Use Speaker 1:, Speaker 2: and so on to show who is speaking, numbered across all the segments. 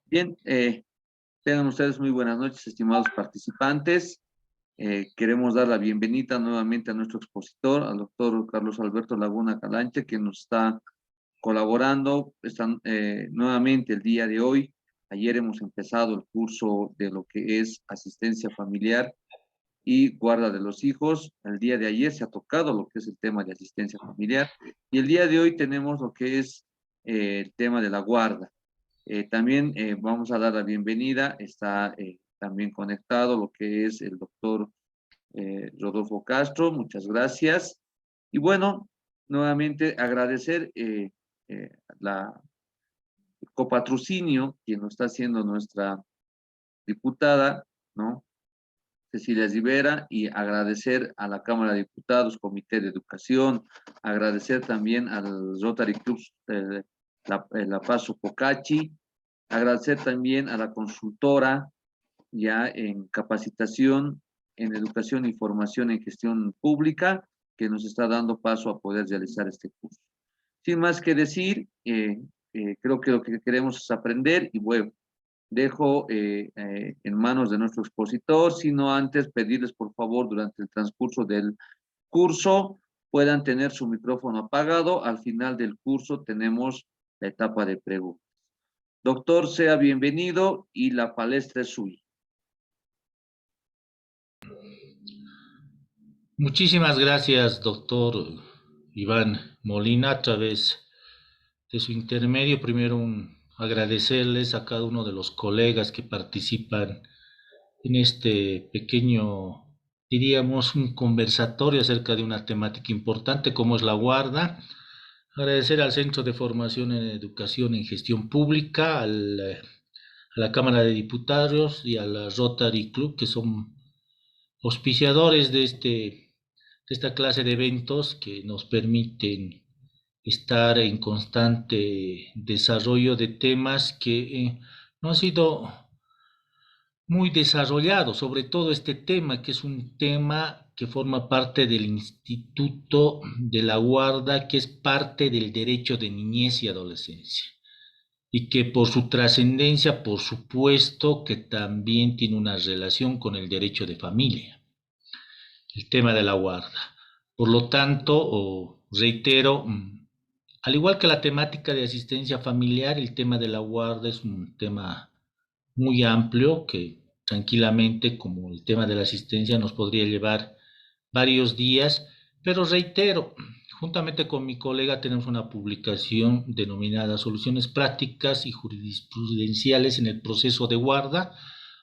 Speaker 1: Bien, tengan ustedes muy buenas noches, estimados participantes. Queremos dar la bienvenida nuevamente a nuestro expositor, al doctor Carlos Alberto Laguna Calanche, que nos está colaborando nuevamente el día de hoy. Ayer hemos empezado el curso de lo que es asistencia familiar y guarda de los hijos. El día de ayer se ha tocado lo que es el tema de asistencia familiar y el día de hoy tenemos lo que es el tema de la guarda. También vamos a dar la bienvenida, está también conectado lo que es el doctor Rodolfo Castro, muchas gracias. Y bueno, nuevamente agradecer la copatrocinio que nos está haciendo nuestra diputada, ¿no? Cecilia Rivera, y agradecer a la Cámara de Diputados, Comité de Educación, agradecer también al Rotary Club La Paz Sopocachi, agradecer también a la consultora ya en capacitación, en educación y formación en gestión pública, que nos está dando paso a poder realizar este curso. Sin más que decir, creo que lo que queremos es aprender y bueno, dejo en manos de nuestro expositor, sino antes pedirles por favor durante el transcurso del curso puedan tener su micrófono apagado. Al final del curso tenemos la etapa de preguntas. Doctor, sea bienvenido y la palestra es suya.
Speaker 2: Muchísimas gracias, doctor Iván Molina, a través de su intermedio. Primero, agradecerles a cada uno de los colegas que participan en este pequeño, diríamos, un conversatorio acerca de una temática importante como es la guarda. Agradecer al Centro de Formación en Educación en Gestión Pública, a la Cámara de Diputados y a la Rotary Club, que son auspiciadores de esta clase de eventos que nos permiten estar en constante desarrollo de temas que no han sido muy desarrollados, sobre todo este tema, que es un tema que forma parte del Instituto de la Guarda, que es parte del derecho de niñez y adolescencia, y que por su trascendencia, por supuesto, que también tiene una relación con el derecho de familia, el tema de la guarda. Por lo tanto, reitero, al igual que la temática de asistencia familiar, el tema de la guarda es un tema muy amplio que tranquilamente, como el tema de la asistencia, nos podría llevar varios días, pero reitero, juntamente con mi colega tenemos una publicación denominada Soluciones Prácticas y Jurisprudenciales en el Proceso de Guarda,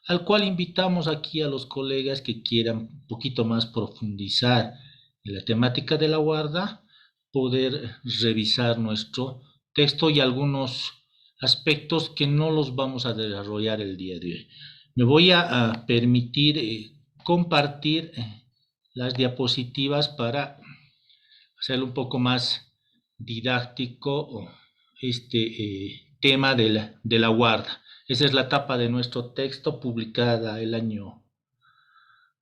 Speaker 2: al cual invitamos aquí a los colegas que quieran un poquito más profundizar en la temática de la guarda, poder revisar nuestro texto y algunos aspectos que no los vamos a desarrollar el día de hoy. Me voy a permitir compartir las diapositivas para hacerlo un poco más didáctico tema de la guarda. Esa es la tapa de nuestro texto, publicada el año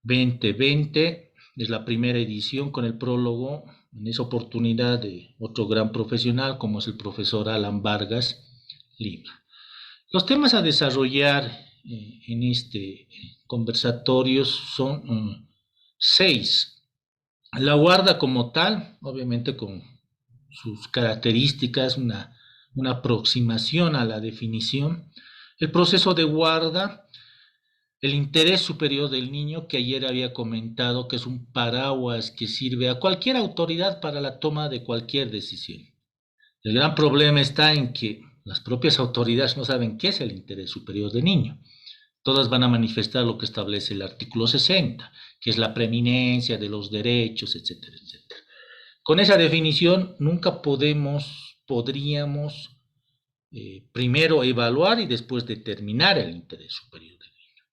Speaker 2: 2020, es la primera edición con el prólogo, en esa oportunidad, de otro gran profesional como es el profesor Alan Vargas Lima. Los temas a desarrollar en este conversatorio son 6. La guarda como tal, obviamente con sus características, una aproximación a la definición. El proceso de guarda, el interés superior del niño, que ayer había comentado que es un paraguas que sirve a cualquier autoridad para la toma de cualquier decisión. El gran problema está en que las propias autoridades no saben qué es el interés superior del niño. Todas van a manifestar lo que establece el artículo 60, que es la preeminencia de los derechos, etcétera, etcétera. Con esa definición nunca podríamos primero evaluar y después determinar el interés superior del niño.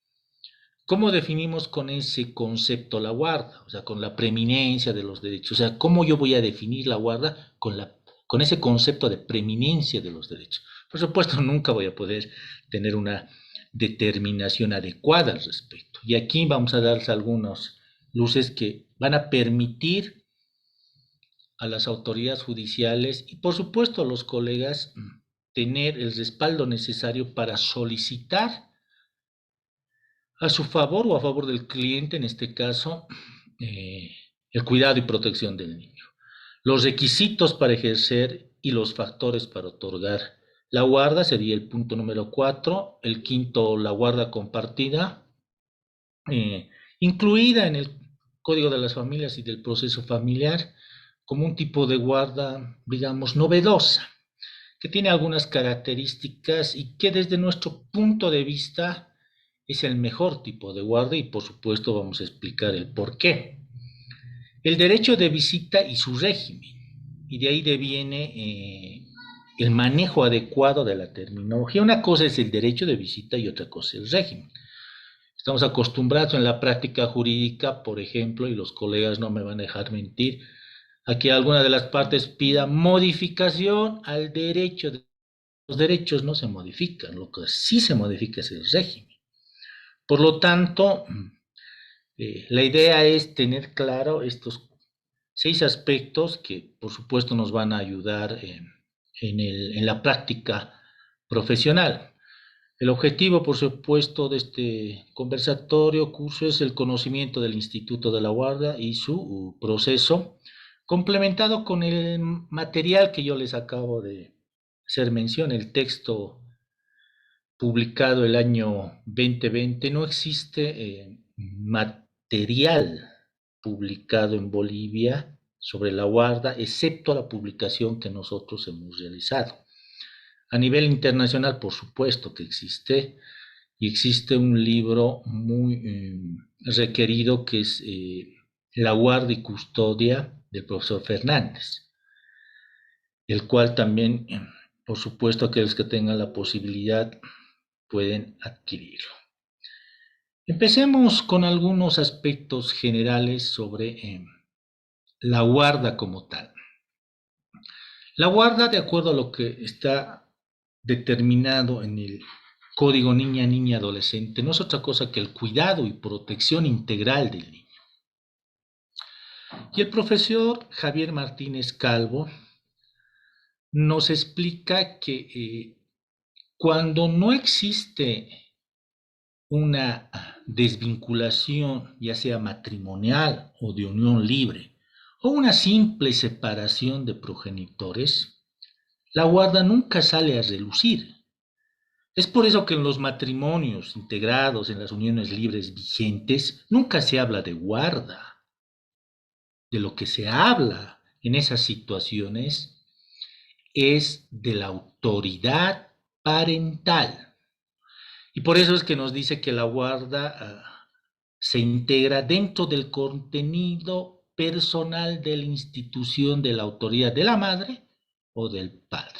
Speaker 2: ¿Cómo definimos con ese concepto la guarda? O sea, con la preeminencia de los derechos. O sea, ¿cómo yo voy a definir la guarda con ese concepto de preeminencia de los derechos? Por supuesto, nunca voy a poder tener una determinación adecuada al respecto. Y aquí vamos a darles algunas luces que van a permitir a las autoridades judiciales y por supuesto a los colegas tener el respaldo necesario para solicitar a su favor o a favor del cliente, en este caso, el cuidado y protección del niño. Los requisitos para ejercer y los factores para otorgar la guarda sería el punto número 4. El quinto, la guarda compartida, incluida en el Código de las Familias y del proceso familiar, como un tipo de guarda, digamos, novedosa, que tiene algunas características y que desde nuestro punto de vista es el mejor tipo de guarda, y por supuesto vamos a explicar el por qué. El derecho de visita y su régimen, y de ahí deviene el manejo adecuado de la terminología. Una cosa es el derecho de visita y otra cosa es el régimen. Estamos acostumbrados en la práctica jurídica, por ejemplo, y los colegas no me van a dejar mentir, a que alguna de las partes pida modificación al derecho. Los derechos no se modifican, lo que sí se modifica es el régimen. Por lo tanto, la idea es tener claro estos 6 aspectos que por supuesto nos van a ayudar en la práctica profesional. El objetivo, por supuesto, de este conversatorio, curso, es el conocimiento del Instituto de la Guardia y su proceso, complementado con el material que yo les acabo de hacer mención, el texto publicado el año 2020. No existe material publicado en Bolivia sobre la guarda, excepto la publicación que nosotros hemos realizado. A nivel internacional, por supuesto que existe, y existe un libro muy requerido que es La guarda y custodia del profesor Fernández, el cual también, por supuesto, aquellos que tengan la posibilidad pueden adquirirlo. Empecemos con algunos aspectos generales sobre la guarda como tal. La guarda, de acuerdo a lo que está determinado en el Código Niña, Niña, Adolescente, no es otra cosa que el cuidado y protección integral del niño. Y el profesor Javier Martínez Calvo nos explica que cuando no existe una desvinculación, ya sea matrimonial o de unión libre, o una simple separación de progenitores, la guarda nunca sale a relucir. Es por eso que en los matrimonios integrados en las uniones libres vigentes nunca se habla de guarda. De lo que se habla en esas situaciones es de la autoridad parental. Y por eso es que nos dice que la guarda se integra dentro del contenido personal de la institución de la autoridad de la madre o del padre,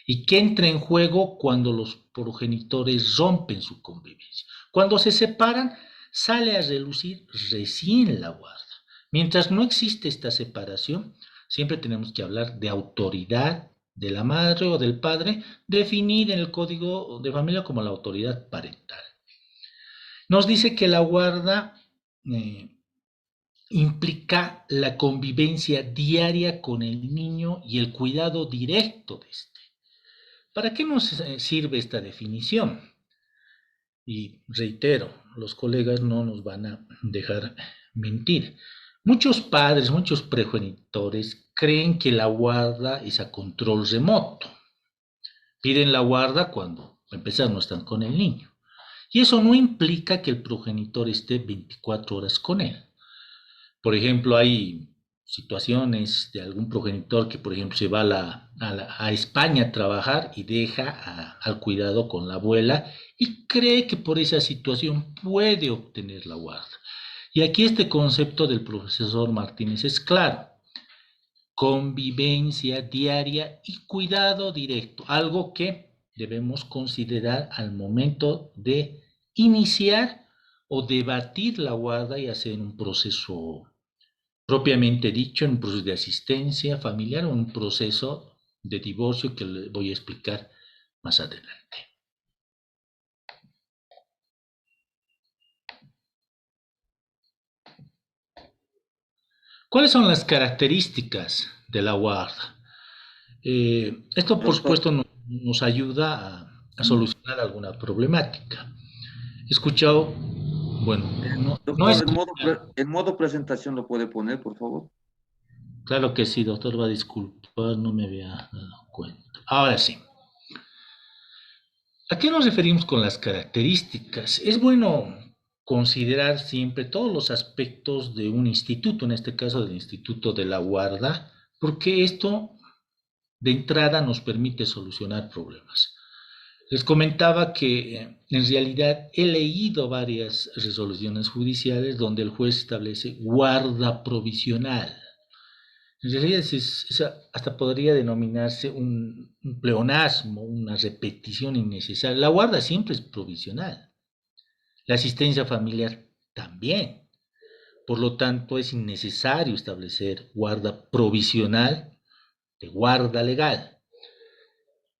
Speaker 2: y que entra en juego cuando los progenitores rompen su convivencia. Cuando se separan, sale a relucir recién la guarda. Mientras no existe esta separación, siempre tenemos que hablar de autoridad de la madre o del padre, definida en el Código de Familia como la autoridad parental. Nos dice que la guarda implica la convivencia diaria con el niño y el cuidado directo de este. ¿Para qué nos sirve esta definición? Y reitero, los colegas no nos van a dejar mentir. Muchos padres, muchos progenitores creen que la guarda es a control remoto. Piden la guarda cuando, para empezar, no están con el niño. Y eso no implica que el progenitor esté 24 horas con él. Por ejemplo, hay situaciones de algún progenitor que, por ejemplo, se va a España a trabajar y deja al cuidado con la abuela y cree que por esa situación puede obtener la guarda. Y aquí este concepto del profesor Martínez es claro: convivencia diaria y cuidado directo, algo que debemos considerar al momento de iniciar o debatir la guarda y hacer un proceso propiamente dicho, en un proceso de asistencia familiar o un proceso de divorcio que les voy a explicar más adelante. ¿Cuáles son las características de la guarda? Esto, por supuesto, no... nos ayuda a solucionar alguna problemática. He escuchado, bueno, no
Speaker 1: Doctor,
Speaker 2: es...
Speaker 1: en modo presentación lo puede poner, por favor.
Speaker 2: Claro que sí, doctor, va a disculpar, no me había dado cuenta. Ahora sí. ¿A qué nos referimos con las características? Es bueno considerar siempre todos los aspectos de un instituto, en este caso del Instituto de la Guarda, porque esto de entrada nos permite solucionar problemas. Les comentaba que en realidad he leído varias resoluciones judiciales donde el juez establece guarda provisional. En realidad hasta podría denominarse un pleonasmo, una repetición innecesaria. La guarda siempre es provisional. La asistencia familiar también. Por lo tanto, es innecesario establecer guarda provisional de guarda legal.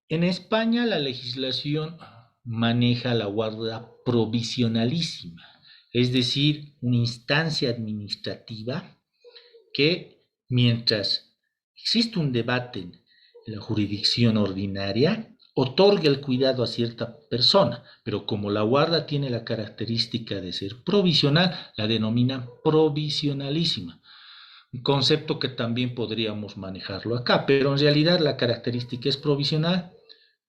Speaker 2: En España la legislación maneja la guarda provisionalísima, es decir, una instancia administrativa que mientras existe un debate en la jurisdicción ordinaria, otorga el cuidado a cierta persona, pero como la guarda tiene la característica de ser provisional, la denomina provisionalísima. Un concepto que también podríamos manejarlo acá, pero en realidad la característica es provisional.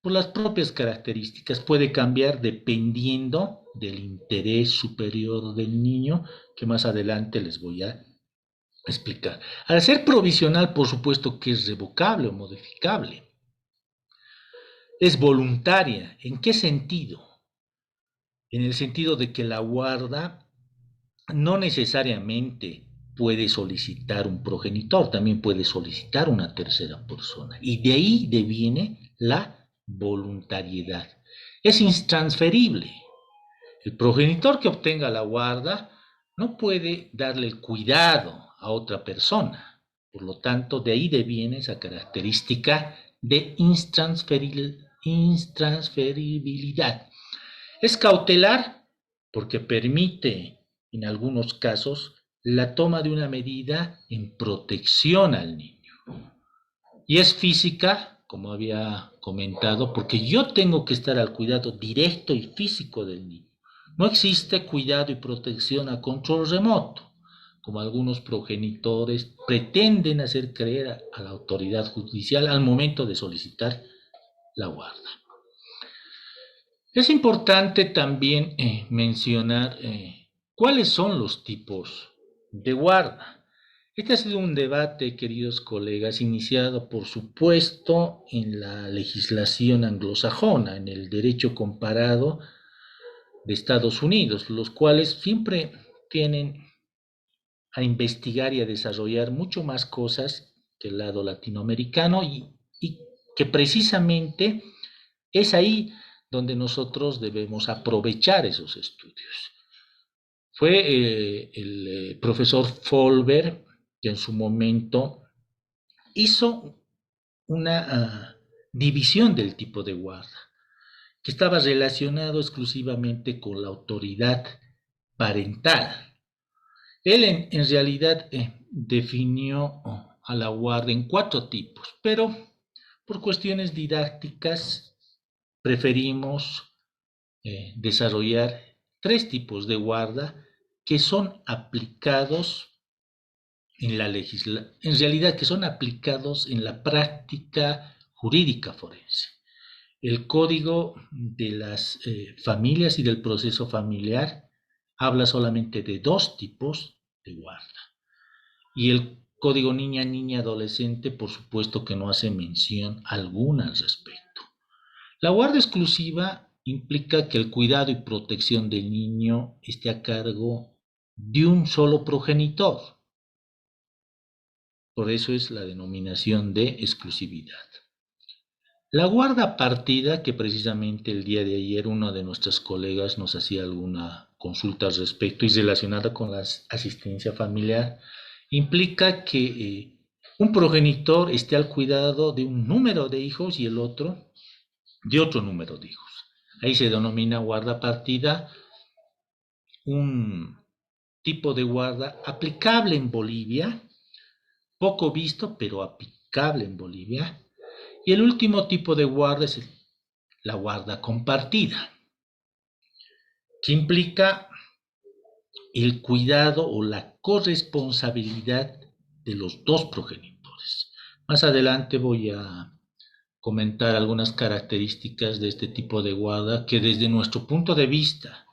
Speaker 2: Por las propias características puede cambiar dependiendo del interés superior del niño, que más adelante les voy a explicar. Al ser provisional, por supuesto que es revocable o modificable. Es voluntaria. ¿En qué sentido? En el sentido de que la guarda no necesariamente puede solicitar un progenitor, también puede solicitar una tercera persona. Y de ahí deviene la voluntariedad. Es intransferible. El progenitor que obtenga la guarda no puede darle el cuidado a otra persona. Por lo tanto, de ahí deviene esa característica de intransferibilidad. Es cautelar porque permite, en algunos casos, la toma de una medida en protección al niño. Y es física, como había comentado, porque yo tengo que estar al cuidado directo y físico del niño. No existe cuidado y protección a control remoto, como algunos progenitores pretenden hacer creer a la autoridad judicial al momento de solicitar la guarda. Es importante también mencionar cuáles son los tipos de guarda. Este ha sido un debate, queridos colegas, iniciado, por supuesto, en la legislación anglosajona, en el derecho comparado de Estados Unidos, los cuales siempre tienen a investigar y a desarrollar mucho más cosas que el lado latinoamericano y que precisamente es ahí donde nosotros debemos aprovechar esos estudios. Fue el profesor Folber que en su momento hizo una división del tipo de guarda, que estaba relacionado exclusivamente con la autoridad parental. Él en realidad definió a la guarda en 4 tipos, pero por cuestiones didácticas preferimos desarrollar 3 tipos de guarda que son aplicados en realidad que son aplicados en la práctica jurídica forense. El Código de las Familias y del Proceso Familiar habla solamente de 2 tipos de guarda. Y el Código Niña, Adolescente, por supuesto que no hace mención alguna al respecto. La guarda exclusiva implica que el cuidado y protección del niño esté a cargo de un solo progenitor. Por eso es la denominación de exclusividad. La guarda partida, que precisamente el día de ayer uno de nuestros colegas nos hacía alguna consulta al respecto y relacionada con la asistencia familiar, implica que un progenitor esté al cuidado de un número de hijos y el otro de otro número de hijos. Ahí se denomina guarda partida, un tipo de guarda aplicable en Bolivia, poco visto, pero aplicable en Bolivia, Y el último tipo de guarda es la guarda compartida, que implica el cuidado o la corresponsabilidad de los dos progenitores. Más adelante voy a comentar algunas características de este tipo de guarda que desde nuestro punto de vista,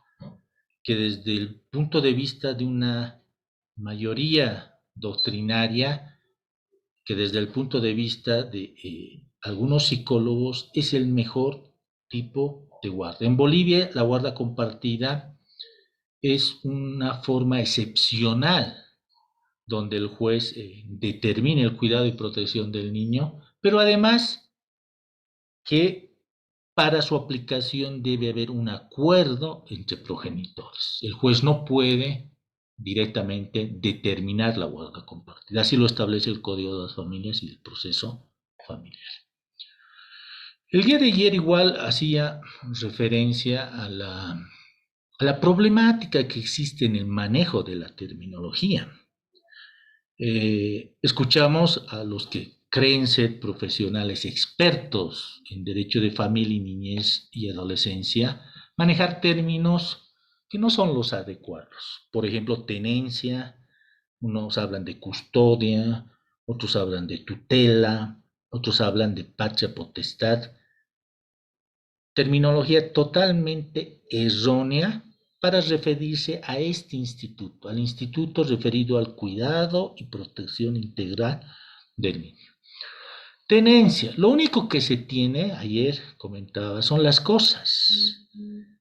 Speaker 2: que desde el punto de vista de una mayoría doctrinaria, que desde el punto de vista de algunos psicólogos es el mejor tipo de guarda. En Bolivia la guarda compartida es una forma excepcional donde el juez determine el cuidado y protección del niño, pero además que para su aplicación debe haber un acuerdo entre progenitores. El juez no puede directamente determinar la guarda compartida. Así lo establece el Código de las Familias y el proceso familiar. El día de ayer igual hacía referencia a la problemática que existe en el manejo de la terminología. Escuchamos a los que creen ser profesionales expertos en derecho de familia y niñez y adolescencia manejar términos que no son los adecuados. Por ejemplo, tenencia, unos hablan de custodia, otros hablan de tutela, otros hablan de patria potestad. Terminología totalmente errónea para referirse a este instituto, al instituto referido al cuidado y protección integral del niño. Tenencia, lo único que se tiene, ayer comentaba, son las cosas.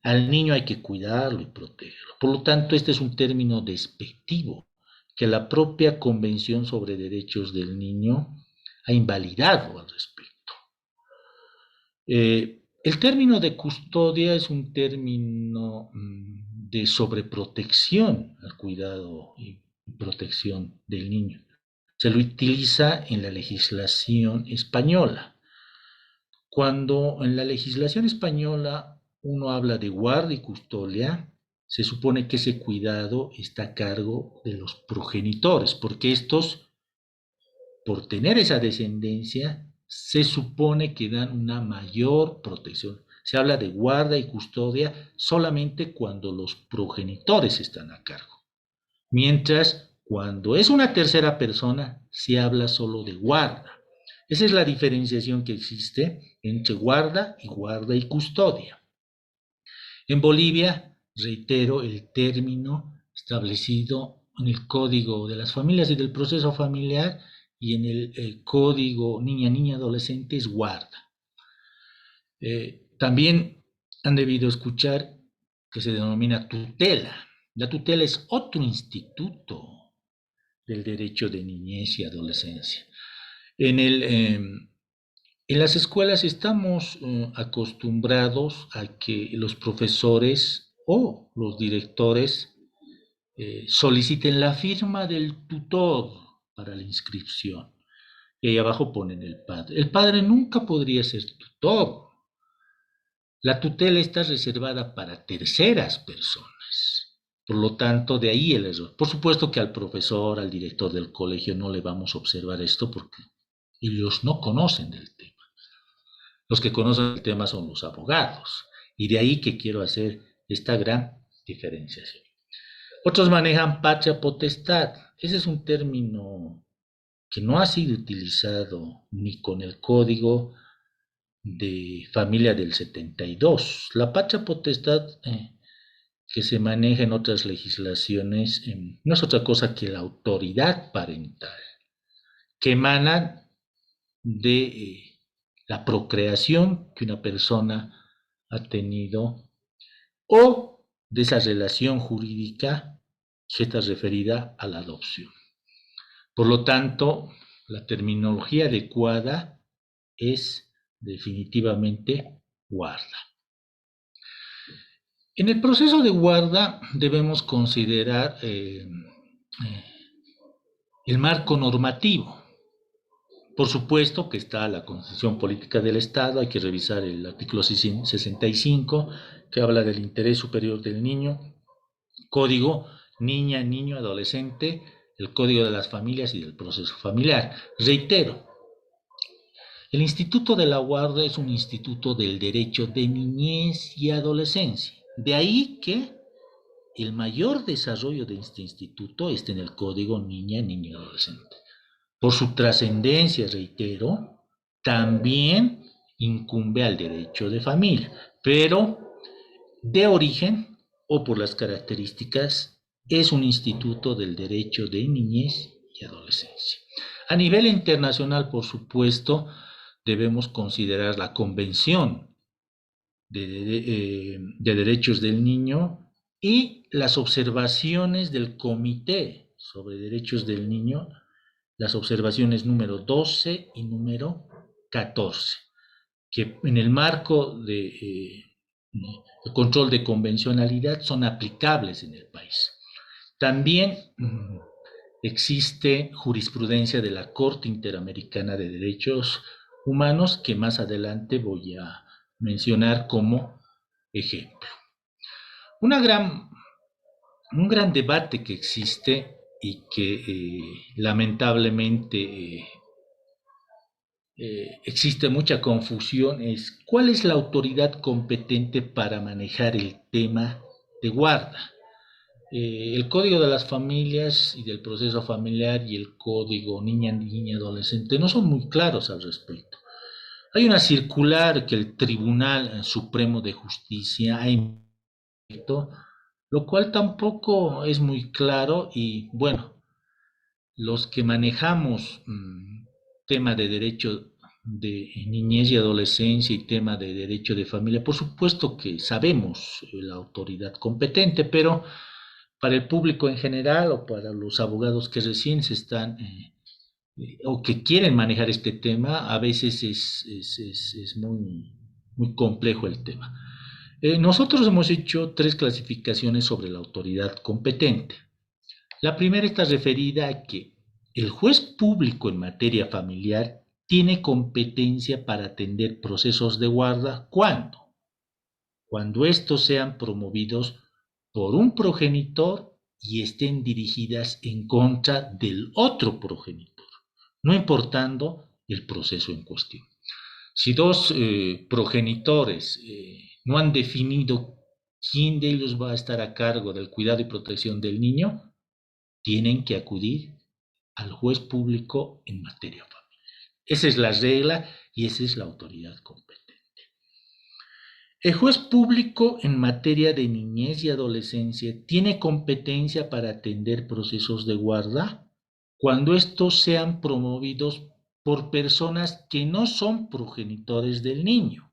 Speaker 2: Al niño hay que cuidarlo y protegerlo. Por lo tanto, este es un término despectivo que la propia Convención sobre Derechos del Niño ha invalidado al respecto. El término de custodia es un término de sobreprotección al cuidado y protección del niño. Se lo utiliza en la legislación española. Cuando en la legislación española uno habla de guarda y custodia, se supone que ese cuidado está a cargo de los progenitores, porque estos, por tener esa descendencia, se supone que dan una mayor protección. Se habla de guarda y custodia solamente cuando los progenitores están a cargo. Mientras, cuando es una tercera persona, se habla solo de guarda. Esa es la diferenciación que existe entre guarda y custodia. En Bolivia, reitero, el término establecido en el Código de las Familias y del Proceso Familiar y en el Código Niña, Adolescente es guarda. También han debido escuchar que se denomina tutela. La tutela es otro instituto del derecho de niñez y adolescencia. En las escuelas estamos acostumbrados a que los profesores o los directores soliciten la firma del tutor para la inscripción. Y ahí abajo ponen el padre. El padre nunca podría ser tutor. La tutela está reservada para terceras personas. Por lo tanto, de ahí el error. Por supuesto que al profesor, al director del colegio no le vamos a observar esto porque ellos no conocen del tema. Los que conocen el tema son los abogados. Y de ahí que quiero hacer esta gran diferenciación. Otros manejan patria potestad. Ese es un término que no ha sido utilizado ni con el Código de Familia del 72. La patria potestad que se maneja en otras legislaciones no es otra cosa que la autoridad parental que emana de la procreación que una persona ha tenido o de esa relación jurídica que está referida a la adopción. Por lo tanto, la terminología adecuada es definitivamente guarda. En el proceso de guarda debemos considerar el marco normativo. Por supuesto que está la Constitución Política del Estado, hay que revisar el artículo 65 que habla del interés superior del niño, Código Niña, Niño, Adolescente, el Código de las Familias y del Proceso Familiar. Reitero, El Instituto de la Guarda es un instituto del derecho de niñez y adolescencia. De ahí que el mayor desarrollo de este instituto está en el Código Niña, Niño y Adolescente. Por su trascendencia, reitero, también incumbe al derecho de familia, pero de origen o por las características es un instituto del derecho de niñez y adolescencia. A nivel internacional, por supuesto, debemos considerar la Convención de Derechos del Niño y las observaciones del Comité sobre Derechos del Niño, las observaciones número 12 y número 14, que en el marco de control de convencionalidad son aplicables en el país. También existe jurisprudencia de la Corte Interamericana de Derechos Humanos que más adelante voy a mencionar como ejemplo. Un gran debate que existe y que lamentablemente existe mucha confusión es cuál es la autoridad competente para manejar el tema de guarda. El Código de las Familias y del Proceso Familiar y el Código Niña, Niña, Adolescente no son muy claros al respecto. Hay una circular que el Tribunal Supremo de Justicia ha emitido, lo cual tampoco es muy claro y bueno, los que manejamos tema de derecho de niñez y adolescencia y tema de derecho de familia, por supuesto que sabemos la autoridad competente, pero para el público en general o para los abogados que recién se están o que quieren manejar este tema, a veces es muy complejo el tema. Nosotros hemos hecho 3 clasificaciones sobre la autoridad competente. La primera está referida a que el juez público en materia familiar tiene competencia para atender procesos de guarda cuando estos sean promovidos por un progenitor y estén dirigidas en contra del otro progenitor, no importando el proceso en cuestión. Si dos progenitores no han definido quién de ellos va a estar a cargo del cuidado y protección del niño, tienen que acudir al juez público en materia familiar. Esa es la regla y esa es la autoridad competente. El juez público en materia de niñez y adolescencia tiene competencia para atender procesos de guarda cuando estos sean promovidos por personas que no son progenitores del niño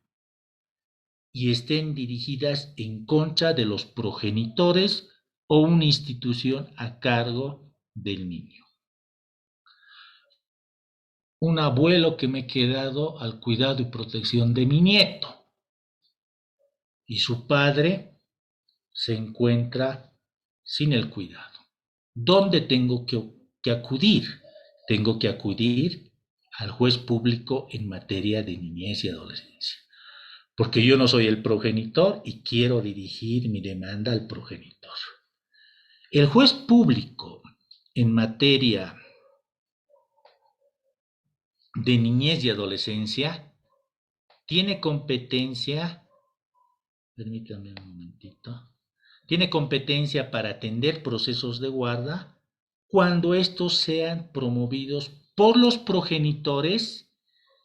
Speaker 2: y estén dirigidas en contra de los progenitores o una institución a cargo del niño. Un abuelo que me he quedado al cuidado y protección de mi nieto y su padre se encuentra sin el cuidado. ¿Dónde tengo que acudir? Tengo que acudir al juez público en materia de niñez y adolescencia, porque yo no soy el progenitor y quiero dirigir mi demanda al progenitor. El juez público en materia de niñez y adolescencia tiene competencia, permítame un momentito, tiene competencia para atender procesos de guarda cuando estos sean promovidos por los progenitores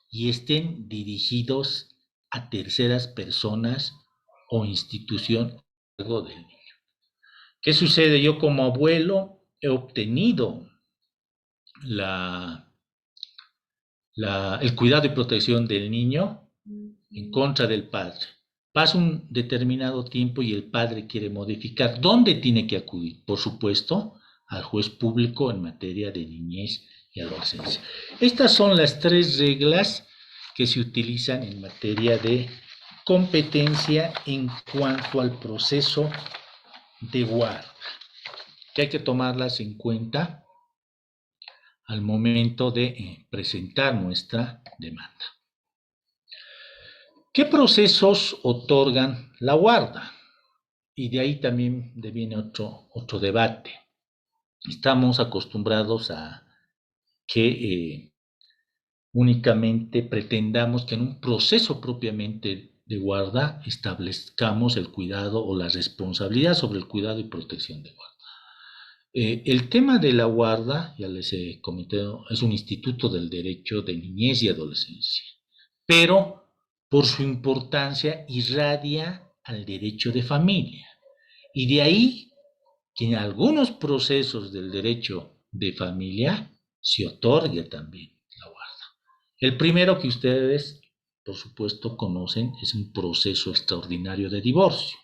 Speaker 2: y estén dirigidos a terceras personas o institución a cargo del niño. ¿Qué sucede? Yo como abuelo he obtenido el cuidado y protección del niño en contra del padre. Pasa un determinado tiempo y el padre quiere modificar. ¿Dónde tiene que acudir? Por supuesto, al juez público en materia de niñez y adolescencia. Estas son las 3 reglas que se utilizan en materia de competencia en cuanto al proceso de guarda, que hay que tomarlas en cuenta al momento de presentar nuestra demanda. ¿Qué procesos otorgan la guarda? Y de ahí también viene otro debate. Estamos acostumbrados a que únicamente pretendamos que en un proceso propiamente de guarda establezcamos el cuidado o la responsabilidad sobre el cuidado y protección de guarda. El tema de la guarda, ya les he comentado, es un instituto del derecho de niñez y adolescencia, pero por su importancia irradia al derecho de familia. Y de ahí que en algunos procesos del derecho de familia se otorgue también la guarda. El primero que ustedes, por supuesto, conocen es un proceso extraordinario de divorcio,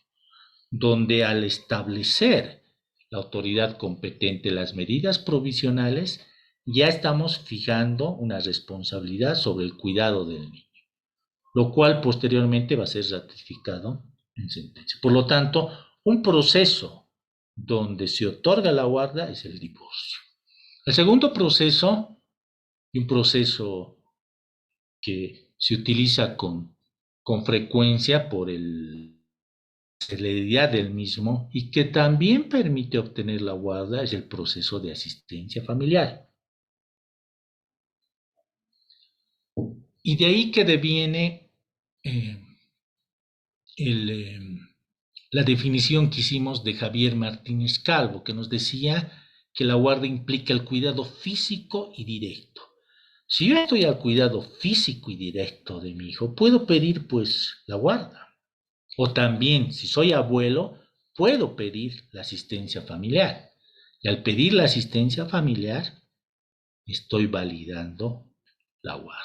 Speaker 2: donde al establecer la autoridad competente las medidas provisionales, ya estamos fijando una responsabilidad sobre el cuidado del niño, lo cual posteriormente va a ser ratificado en sentencia. Por lo tanto, un proceso donde se otorga la guarda es el divorcio. El segundo proceso, y un proceso que se utiliza con frecuencia por la celeridad del mismo y que también permite obtener la guarda es el proceso de asistencia familiar. Y de ahí que deviene eh, el, eh, la definición que hicimos de Javier Martínez Calvo, que nos decía que la guarda implica el cuidado físico y directo. Si yo estoy al cuidado físico y directo de mi hijo, puedo pedir pues la guarda. O también, si soy abuelo, puedo pedir la asistencia familiar. Y al pedir la asistencia familiar, estoy validando la guarda.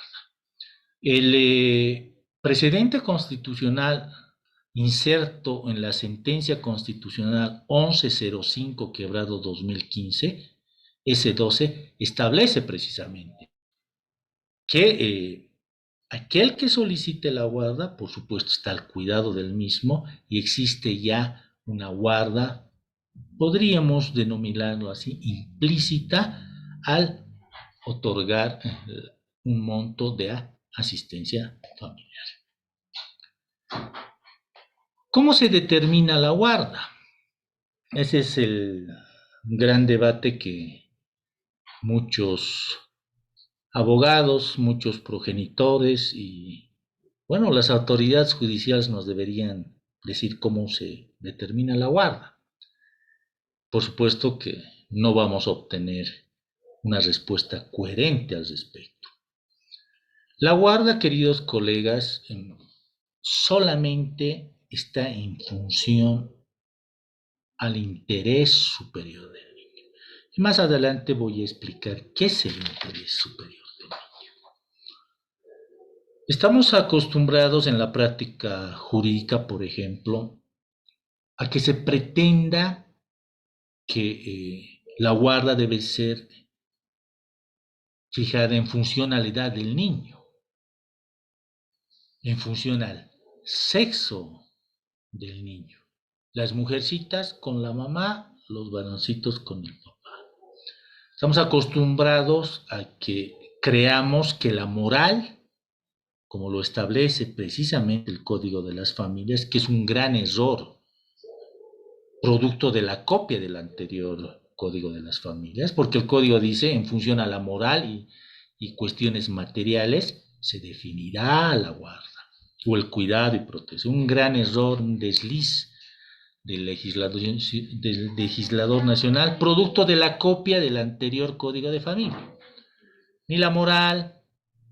Speaker 2: El precedente constitucional inserto en la sentencia constitucional 1105/2015, S12, establece precisamente que aquel que solicite la guarda, por supuesto, está al cuidado del mismo y existe ya una guarda, podríamos denominarlo así, implícita al otorgar un monto de asistencia familiar. ¿Cómo se determina la guarda? Ese es el gran debate que muchos abogados, muchos progenitores y, bueno, las autoridades judiciales nos deberían decir cómo se determina la guarda. Por supuesto que no vamos a obtener una respuesta coherente al respecto. La guarda, queridos colegas, solamente está en función al interés superior del niño. Y más adelante voy a explicar qué es el interés superior del niño. Estamos acostumbrados en la práctica jurídica, por ejemplo, a que se pretenda que la guarda debe ser fijada en función a la edad del niño, en función al sexo del niño. Las mujercitas con la mamá, los varoncitos con el papá. Estamos acostumbrados a que creamos que la moral, como lo establece precisamente el Código de las Familias, que es un gran error, producto de la copia del anterior Código de las Familias, porque el Código dice, en función a la moral y cuestiones materiales, se definirá la guarda, o el cuidado y protección. Un gran error, un desliz del legislador nacional, producto de la copia del anterior Código de Familia. Ni la moral,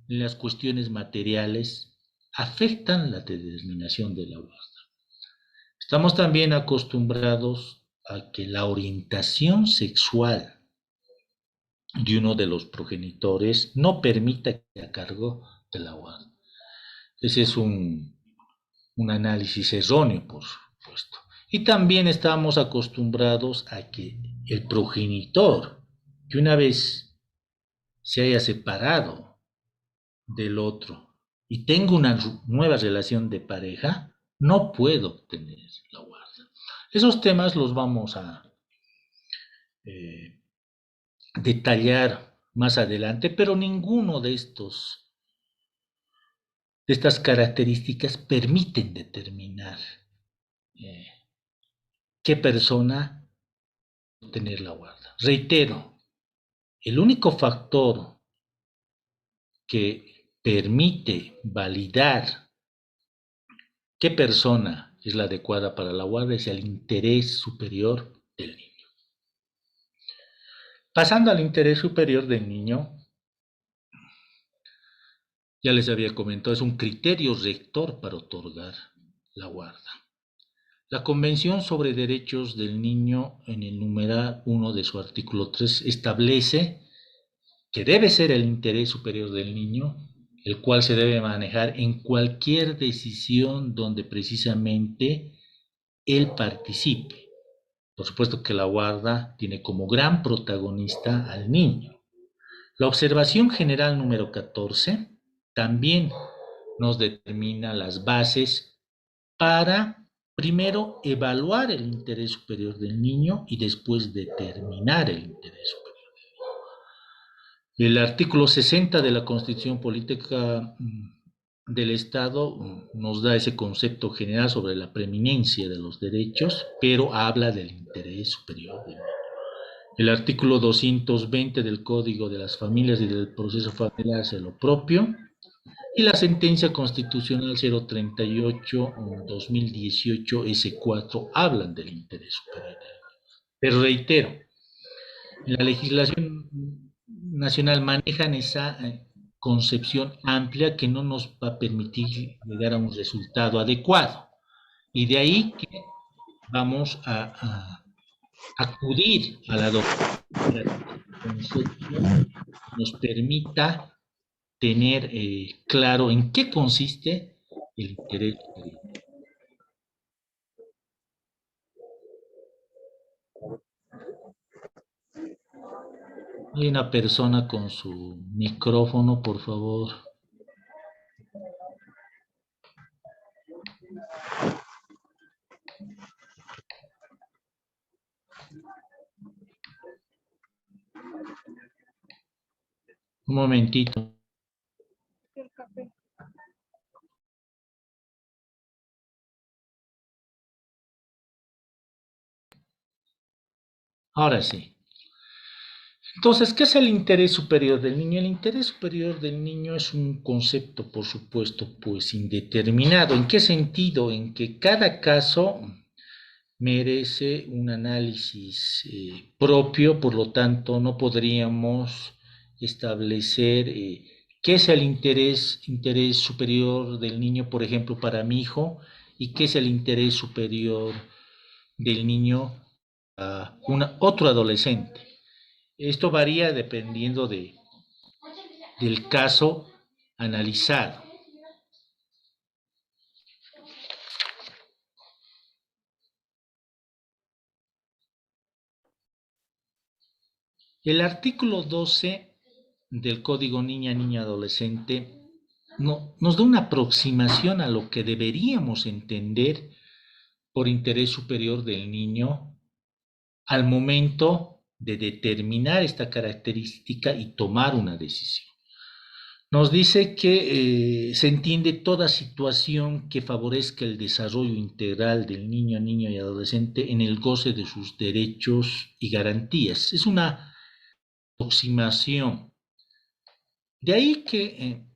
Speaker 2: ni las cuestiones materiales afectan la determinación de la guarda. Estamos también acostumbrados a que la orientación sexual de uno de los progenitores no permita que a cargo de la guarda. Ese es un análisis erróneo, por supuesto. Y también estamos acostumbrados a que el progenitor, que una vez se haya separado del otro y tenga una nueva relación de pareja, no puede obtener la guarda. Esos temas los vamos a detallar más adelante, pero ninguno de estas características permiten determinar qué persona obtener la guarda. Reitero, el único factor que permite validar qué persona es la adecuada para la guarda es el interés superior del niño. Pasando al interés superior del niño, ya les había comentado, es un criterio rector para otorgar la guarda. La Convención sobre Derechos del Niño, en el numeral 1 de su artículo 3, establece que debe ser el interés superior del niño, el cual se debe manejar en cualquier decisión donde precisamente él participe. Por supuesto que la guarda tiene como gran protagonista al niño. La observación general número 14 también nos determina las bases para, primero, evaluar el interés superior del niño y después determinar el interés superior. El artículo 60 de la Constitución Política del Estado nos da ese concepto general sobre la preeminencia de los derechos, pero habla del interés superior del niño. El artículo 220 del Código de las Familias y del Proceso Familiar hace lo propio, y la sentencia constitucional 038-2018 S4 hablan del interés superior. Pero reitero, en la legislación nacional manejan esa concepción amplia que no nos va a permitir llegar a un resultado adecuado. Y de ahí que vamos a acudir a la doctrina que nos permita tener claro en qué consiste el interés superior. Hay una persona con su micrófono, por favor. Un momentito. Ahora sí. Entonces, ¿qué es el interés superior del niño? El interés superior del niño es un concepto, por supuesto, pues indeterminado. ¿En qué sentido? En que cada caso merece un análisis propio, por lo tanto, no podríamos establecer qué es el interés superior del niño, por ejemplo, para mi hijo, y qué es el interés superior del niño a otro adolescente. Esto varía dependiendo del caso analizado. El artículo 12 del Código Niña, Niña, Adolescente nos da una aproximación a lo que deberíamos entender por interés superior del niño al momento de determinar esta característica y tomar una decisión. Nos dice que se entiende toda situación que favorezca el desarrollo integral del niño, niña y adolescente en el goce de sus derechos y garantías. Es una aproximación. De ahí que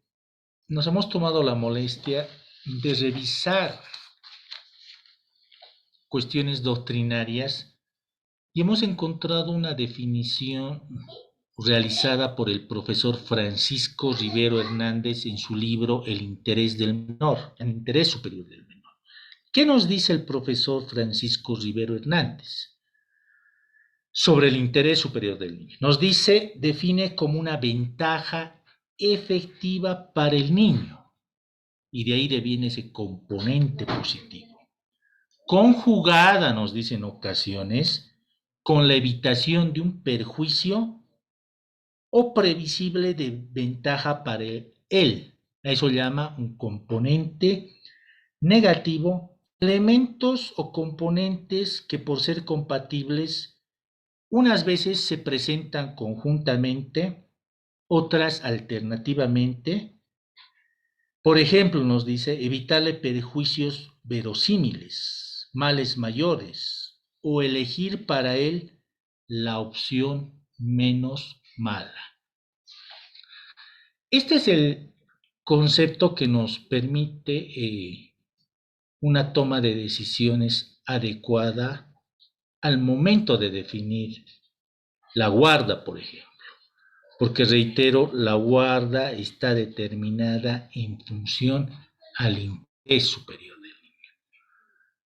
Speaker 2: nos hemos tomado la molestia de revisar cuestiones doctrinarias y hemos encontrado una definición realizada por el profesor Francisco Rivero Hernández en su libro El interés del menor, el interés superior del menor. ¿Qué nos dice el profesor Francisco Rivero Hernández sobre el interés superior del niño? Nos dice, define como una ventaja efectiva para el niño, y de ahí deviene ese componente positivo, conjugada, nos dice en ocasiones, con la evitación de un perjuicio o previsible de ventaja para él. Eso llama un componente negativo, elementos o componentes que por ser compatibles, unas veces se presentan conjuntamente, otras alternativamente. Por ejemplo, nos dice, evitarle perjuicios verosímiles, males mayores, o elegir para él la opción menos mala. Este es el concepto que nos permite una toma de decisiones adecuada al momento de definir la guarda, por ejemplo. Porque reitero, la guarda está determinada en función al interés superior del niño.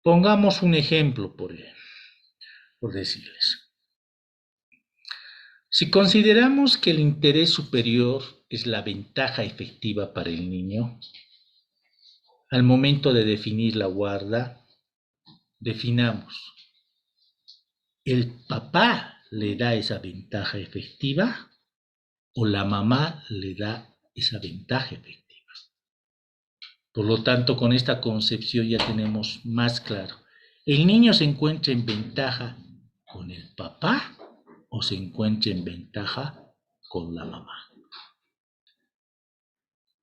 Speaker 2: Pongamos un ejemplo por decirles. Si consideramos que el interés superior es la ventaja efectiva para el niño, al momento de definir la guarda, definamos, ¿el papá le da esa ventaja efectiva o la mamá le da esa ventaja efectiva? Por lo tanto, con esta concepción ya tenemos más claro. ¿El niño se encuentra en ventaja con el papá o se encuentra en ventaja con la mamá?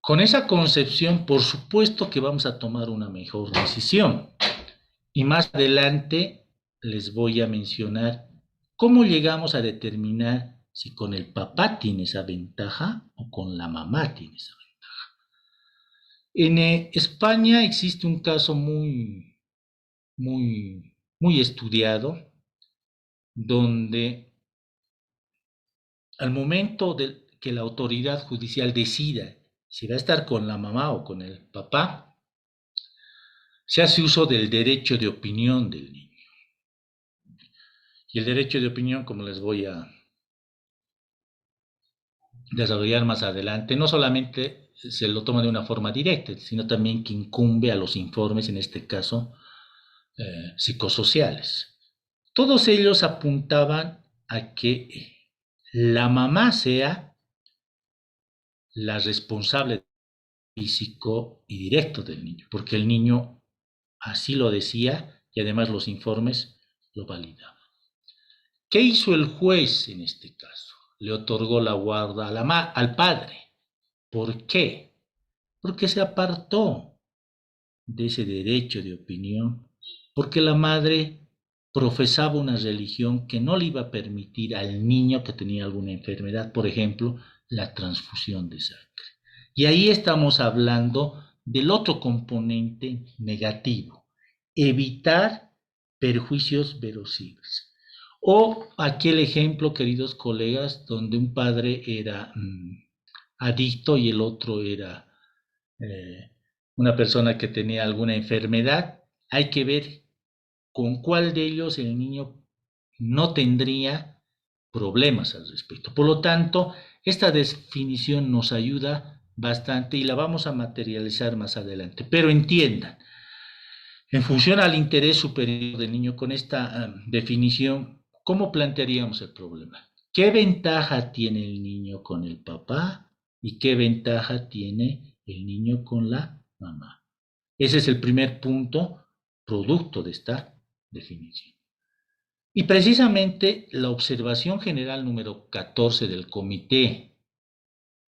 Speaker 2: Con esa concepción, por supuesto que vamos a tomar una mejor decisión. Y más adelante les voy a mencionar cómo llegamos a determinar si con el papá tiene esa ventaja o con la mamá tiene esa ventaja. En España existe un caso muy estudiado, donde al momento de que la autoridad judicial decida si va a estar con la mamá o con el papá, se hace uso del derecho de opinión del niño. Y el derecho de opinión, como les voy a desarrollar más adelante, no solamente se lo toma de una forma directa, sino también que incumbe a los informes, en este caso, psicosociales. Todos ellos apuntaban a que la mamá sea la responsable físico y directo del niño, porque el niño así lo decía y además los informes lo validaban. ¿Qué hizo el juez en este caso? Le otorgó la guarda al padre. ¿Por qué? Porque se apartó de ese derecho de opinión, porque la madre profesaba una religión que no le iba a permitir al niño que tenía alguna enfermedad, por ejemplo, la transfusión de sangre. Y ahí estamos hablando del otro componente negativo, evitar perjuicios verosímiles. O aquel ejemplo, queridos colegas, donde un padre era adicto y el otro era una persona que tenía alguna enfermedad. Hay que ver con cuál de ellos el niño no tendría problemas al respecto. Por lo tanto, esta definición nos ayuda bastante y la vamos a materializar más adelante. Pero entiendan, en función al interés superior del niño, con esta definición, ¿cómo plantearíamos el problema? ¿Qué ventaja tiene el niño con el papá y qué ventaja tiene el niño con la mamá? Ese es el primer punto producto de esta definición. Y precisamente la observación general número 14 del Comité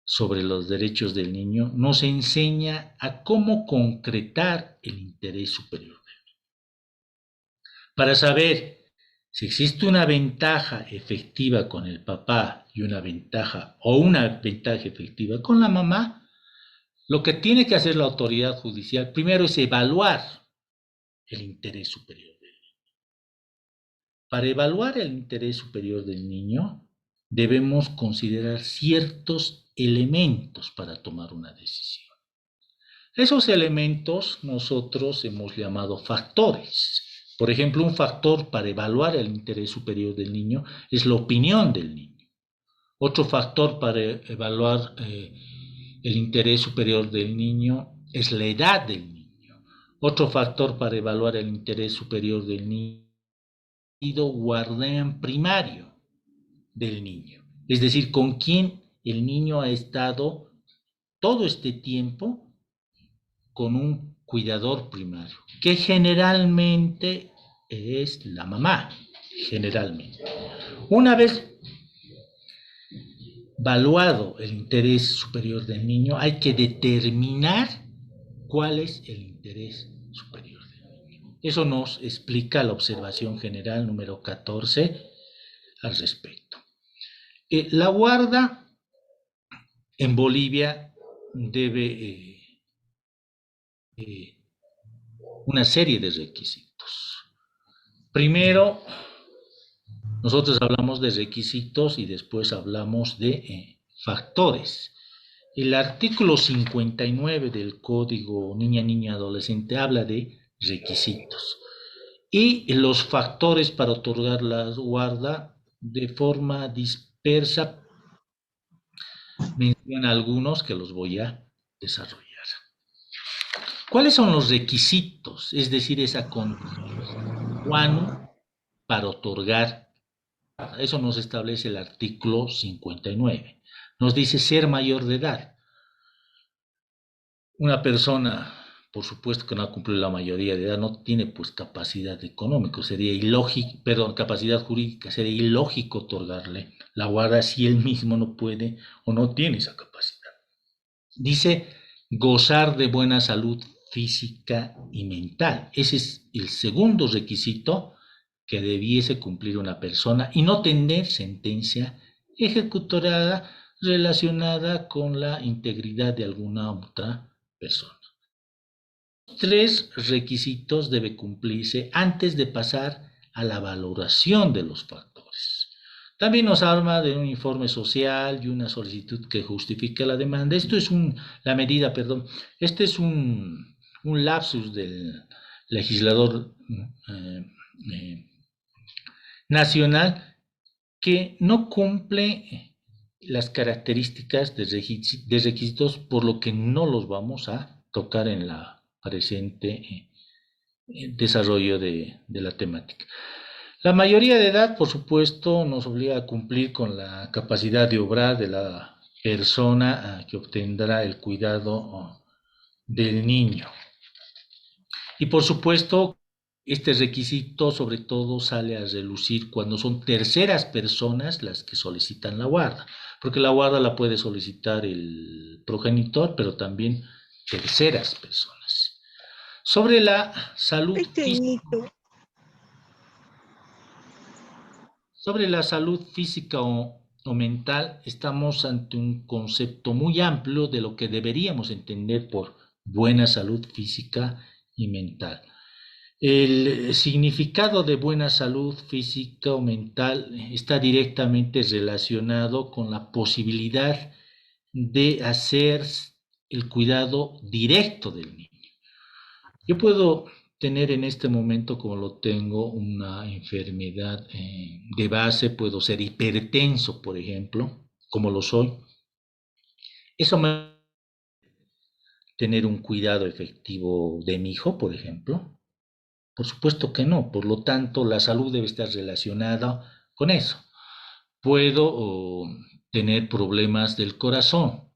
Speaker 2: sobre los Derechos del Niño nos enseña a cómo concretar el interés superior del niño. Para saber si existe una ventaja efectiva con el papá y una ventaja efectiva con la mamá, lo que tiene que hacer la autoridad judicial primero es evaluar el interés superior del niño. Para evaluar el interés superior del niño, debemos considerar ciertos elementos para tomar una decisión. Esos elementos nosotros hemos llamado factores. Por ejemplo, un factor para evaluar el interés superior del niño es la opinión del niño. Otro factor para evaluar el interés superior del niño es la edad del niño. Otro factor para evaluar el interés superior del niño es el guardián primario del niño. Es decir, con quién el niño ha estado todo este tiempo con un cuidador primario, que generalmente es la mamá, generalmente. Una vez evaluado el interés superior del niño, hay que determinar cuál es el interés superior del niño. Eso nos explica la observación general número 14 al respecto. La guarda en Bolivia debe una serie de requisitos. Primero, nosotros hablamos de requisitos y después hablamos de factores. El artículo 59 del Código Niña, Niña, Adolescente habla de requisitos y los factores para otorgar la guarda de forma dispersa. Menciona algunos que los voy a desarrollar. ¿Cuáles son los requisitos? Es decir, esa condición para otorgar. Eso nos establece el artículo 59. Nos dice ser mayor de edad. Una persona, por supuesto que no ha cumplido la mayoría de edad, no tiene pues capacidad económica, sería ilógico, perdón, capacidad jurídica, sería ilógico otorgarle la guarda si él mismo no puede o no tiene esa capacidad. Dice gozar de buena salud física y mental. Ese es el segundo requisito que debiese cumplir una persona y no tener sentencia ejecutoriada relacionada con la integridad de alguna otra persona. 3 requisitos deben cumplirse antes de pasar a la valoración de los factores. También nos habla de un informe social y una solicitud que justifique la demanda. Esto es este es un lapsus del legislador nacional que no cumple las características de requisitos, por lo que no los vamos a tocar en la presente desarrollo de la temática. La mayoría de edad, por supuesto, nos obliga a cumplir con la capacidad de obrar de la persona que obtendrá el cuidado del niño. Y por supuesto, este requisito sobre todo sale a relucir cuando son terceras personas las que solicitan la guarda, porque la guarda la puede solicitar el progenitor, pero también terceras personas. Sobre la salud física o mental, estamos ante un concepto muy amplio de lo que deberíamos entender por buena salud física y mental. El significado de buena salud física o mental está directamente relacionado con la posibilidad de hacer el cuidado directo del niño. Yo puedo tener en este momento, como lo tengo, una enfermedad de base, puedo ser hipertenso, por ejemplo, como lo soy. Eso me tener un cuidado efectivo de mi hijo, por ejemplo. Por supuesto que no, por lo tanto la salud debe estar relacionada con eso. Puedo tener problemas del corazón.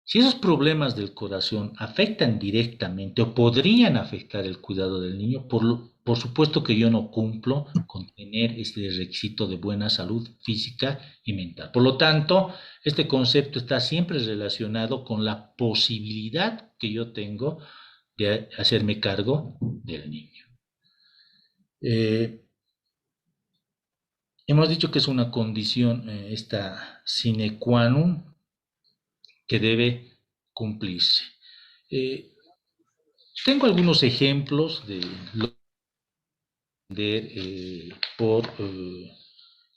Speaker 2: Si esos problemas del corazón afectan directamente o podrían afectar el cuidado del niño, por supuesto que yo no cumplo con tener este requisito de buena salud física y mental. Por lo tanto, este concepto está siempre relacionado con la posibilidad que yo tengo de hacerme cargo del niño. Hemos dicho que es una condición, esta sine qua non, que debe cumplirse. Tengo algunos ejemplos de por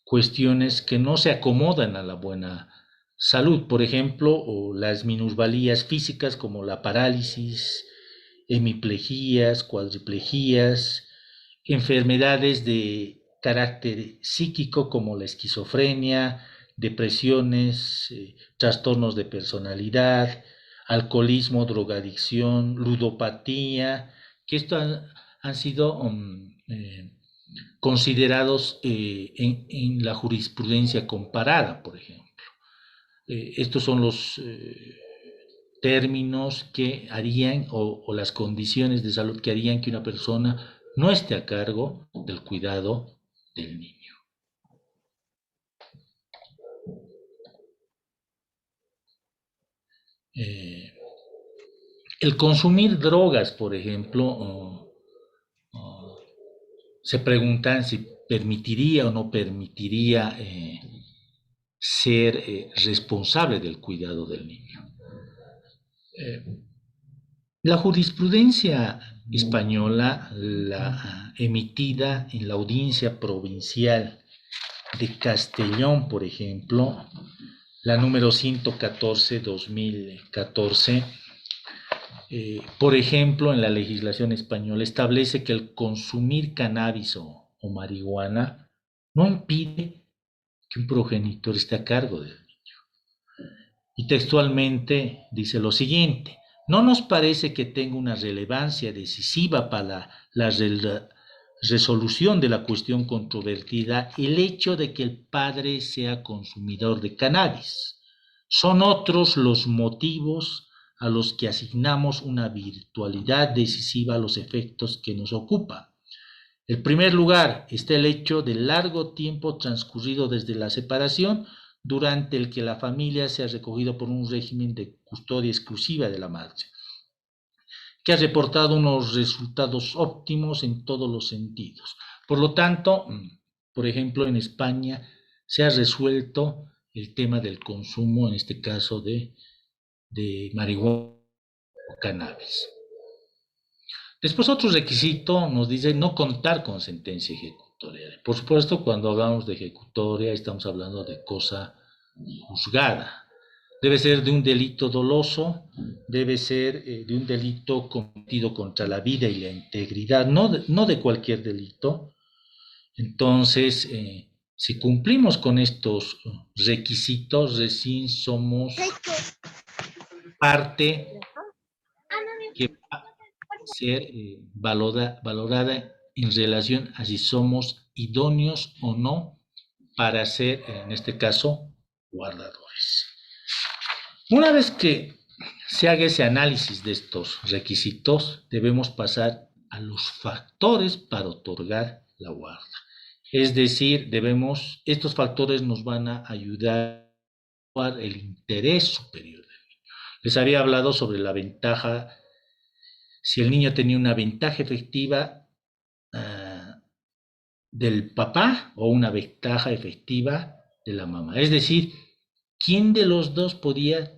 Speaker 2: cuestiones que no se acomodan a la buena salud. Por ejemplo, las minusvalías físicas como la parálisis, hemiplejías, cuadriplejías, enfermedades de carácter psíquico como la esquizofrenia, depresiones, trastornos de personalidad, alcoholismo, drogadicción, ludopatía, que esto han sido considerados en la jurisprudencia comparada, por ejemplo. Estos son los términos que harían o las condiciones de salud que harían que una persona no esté a cargo del cuidado del niño. El consumir drogas, por ejemplo, se preguntan si permitiría o no permitiría ser responsable del cuidado del niño. La jurisprudencia española, la emitida en la audiencia provincial de Castellón, por ejemplo, la número 114/2014, por ejemplo, en la legislación española establece que el consumir cannabis o marihuana no impide que un progenitor esté a cargo del niño. Y textualmente dice lo siguiente: no nos parece que tenga una relevancia decisiva para la resolución de la cuestión controvertida el hecho de que el padre sea consumidor de cannabis. Son otros los motivos a los que asignamos una virtualidad decisiva a los efectos que nos ocupan. En primer lugar está el hecho del largo tiempo transcurrido desde la separación, durante el que la familia se ha recogido por un régimen de custodia exclusiva de la madre, que ha reportado unos resultados óptimos en todos los sentidos. Por lo tanto, por ejemplo, en España se ha resuelto el tema del consumo, en este caso de marihuana o cannabis. Después, otro requisito nos dice no contar con sentencia ejecutoria. Por supuesto, cuando hablamos de ejecutoria estamos hablando de cosa juzgada. Debe ser de un delito doloso, debe ser de un delito cometido contra la vida y la integridad, no de cualquier delito. Entonces, si cumplimos con estos requisitos, recién somos parte que va a ser valorada en relación a si somos idóneos o no para ser, en este caso, guardadores. Una vez que se haga ese análisis de estos requisitos, debemos pasar a los factores para otorgar la guarda. Es decir, estos factores nos van a ayudar a el interés superior del niño. Les había hablado sobre la ventaja, si el niño tenía una ventaja efectiva del papá o una ventaja efectiva de la mamá. Es decir, ¿quién de los dos podía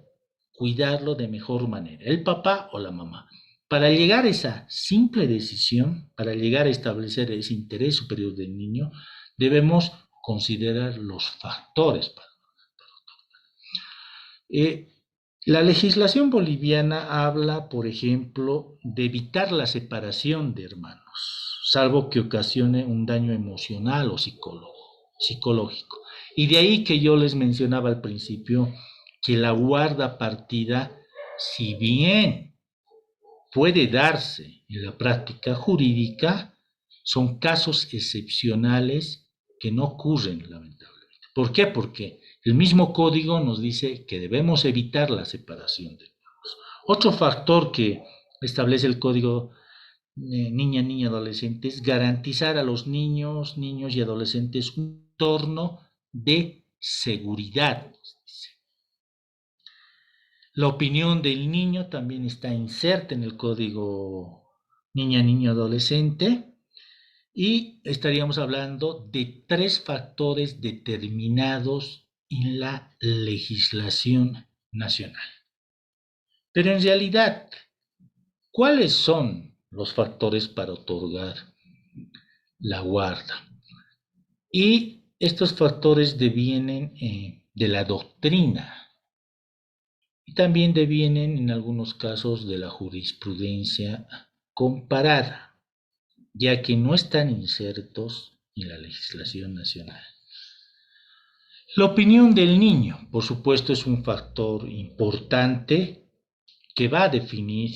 Speaker 2: cuidarlo de mejor manera, el papá o la mamá? Para llegar a esa simple decisión, para llegar a establecer ese interés superior del niño, debemos considerar los factores. La legislación boliviana habla, por ejemplo, de evitar la separación de hermanos, salvo que ocasione un daño emocional o psicológico. Y de ahí que yo les mencionaba al principio que la guarda partida, si bien puede darse en la práctica jurídica, son casos excepcionales que no ocurren lamentablemente. ¿Por qué? Porque el mismo código nos dice que debemos evitar la separación de hermanos. Otro factor que establece el código niña, adolescente es garantizar a los niños y adolescentes un entorno de seguridad. La opinión del niño también está inserta en el código niña, adolescente, y estaríamos hablando de 3 factores determinados en la legislación nacional. Pero en realidad, ¿cuáles son los factores para otorgar la guarda? Y estos factores devienen de la doctrina y también devienen en algunos casos de la jurisprudencia comparada, ya que no están insertos en la legislación nacional. La opinión del niño, por supuesto, es un factor importante que va a definir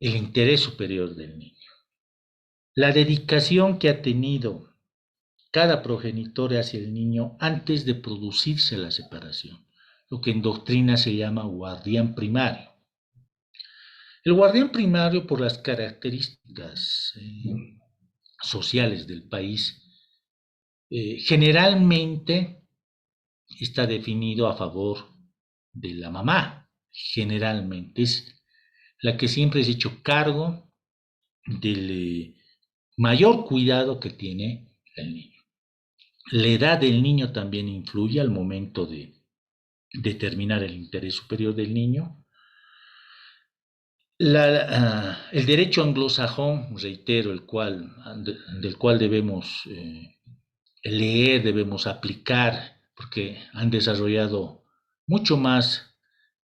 Speaker 2: el interés superior del niño. La dedicación que ha tenido cada progenitor hacia el niño antes de producirse la separación, lo que en doctrina se llama guardián primario. El guardián primario, por las características sociales del país, generalmente está definido a favor de la mamá. Generalmente es la que siempre se ha hecho cargo del mayor cuidado que tiene el niño. La edad del niño también influye al momento de determinar el interés superior del niño. El derecho anglosajón, reitero, del cual debemos leer, debemos aplicar, porque han desarrollado mucho más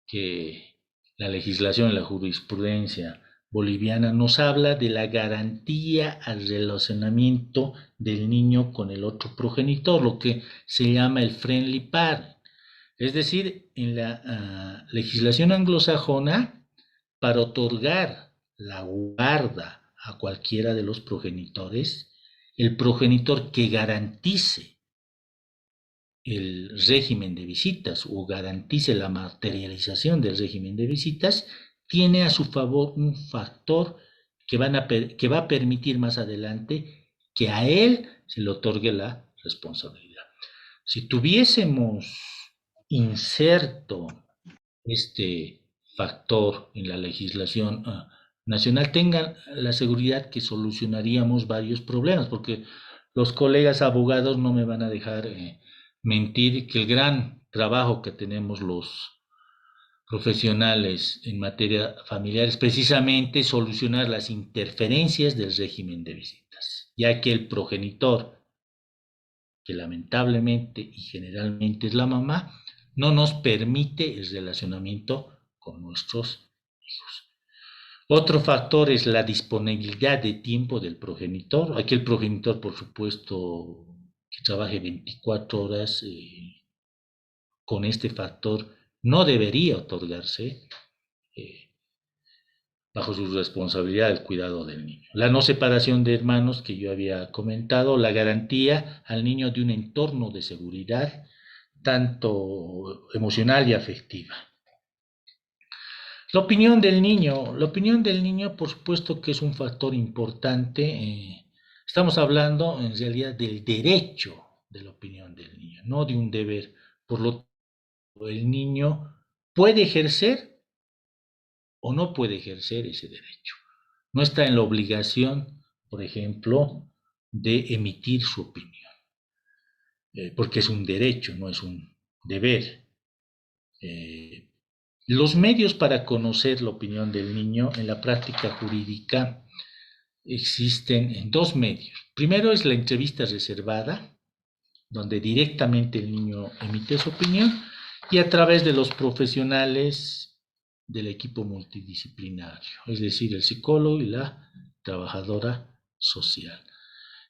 Speaker 2: que la legislación y la jurisprudencia boliviana, nos habla de la garantía al relacionamiento del niño con el otro progenitor, lo que se llama el friendly parent. Es decir, en la legislación anglosajona, para otorgar la guarda a cualquiera de los progenitores, el progenitor que garantice el régimen de visitas o garantice la materialización del régimen de visitas, tiene a su favor un factor que va a permitir más adelante que a él se le otorgue la responsabilidad. Si tuviésemos inserto este factor en la legislación nacional, tengan la seguridad que solucionaríamos varios problemas, porque los colegas abogados no me van a dejar mentir que el gran trabajo que tenemos los profesionales en materia familiar es precisamente solucionar las interferencias del régimen de visitas, ya que el progenitor, que lamentablemente y generalmente es la mamá, no nos permite el relacionamiento con nuestros hijos. Otro factor es la disponibilidad de tiempo del progenitor. Aquí el progenitor, por supuesto, que trabaje 24 horas, con este factor no debería otorgarse bajo su responsabilidad el cuidado del niño. La no separación de hermanos que yo había comentado, la garantía al niño de un entorno de seguridad, tanto emocional y afectiva. La opinión del niño, por supuesto que es un factor importante. Estamos hablando en realidad del derecho de la opinión del niño, no de un deber. Por lo tanto, el niño puede ejercer o no puede ejercer ese derecho. No está en la obligación, por ejemplo, de emitir su opinión, porque es un derecho, no es un deber. Los medios para conocer la opinión del niño en la práctica jurídica existen en dos medios. Primero es la entrevista reservada, donde directamente el niño emite su opinión, y a través de los profesionales del equipo multidisciplinario, es decir, el psicólogo y la trabajadora social.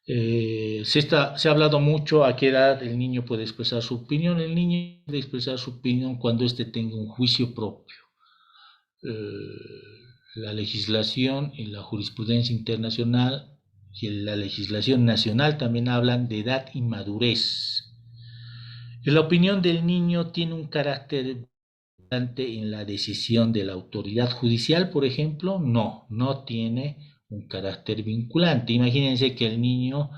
Speaker 2: Se ha hablado mucho a qué edad el niño puede expresar su opinión. El niño puede expresar su opinión cuando éste tenga un juicio propio. La legislación y la jurisprudencia internacional y la legislación nacional también hablan de edad y madurez. La opinión del niño tiene un carácter importante en la decisión de la autoridad judicial, por ejemplo. No tiene un carácter vinculante. Imagínense que el niño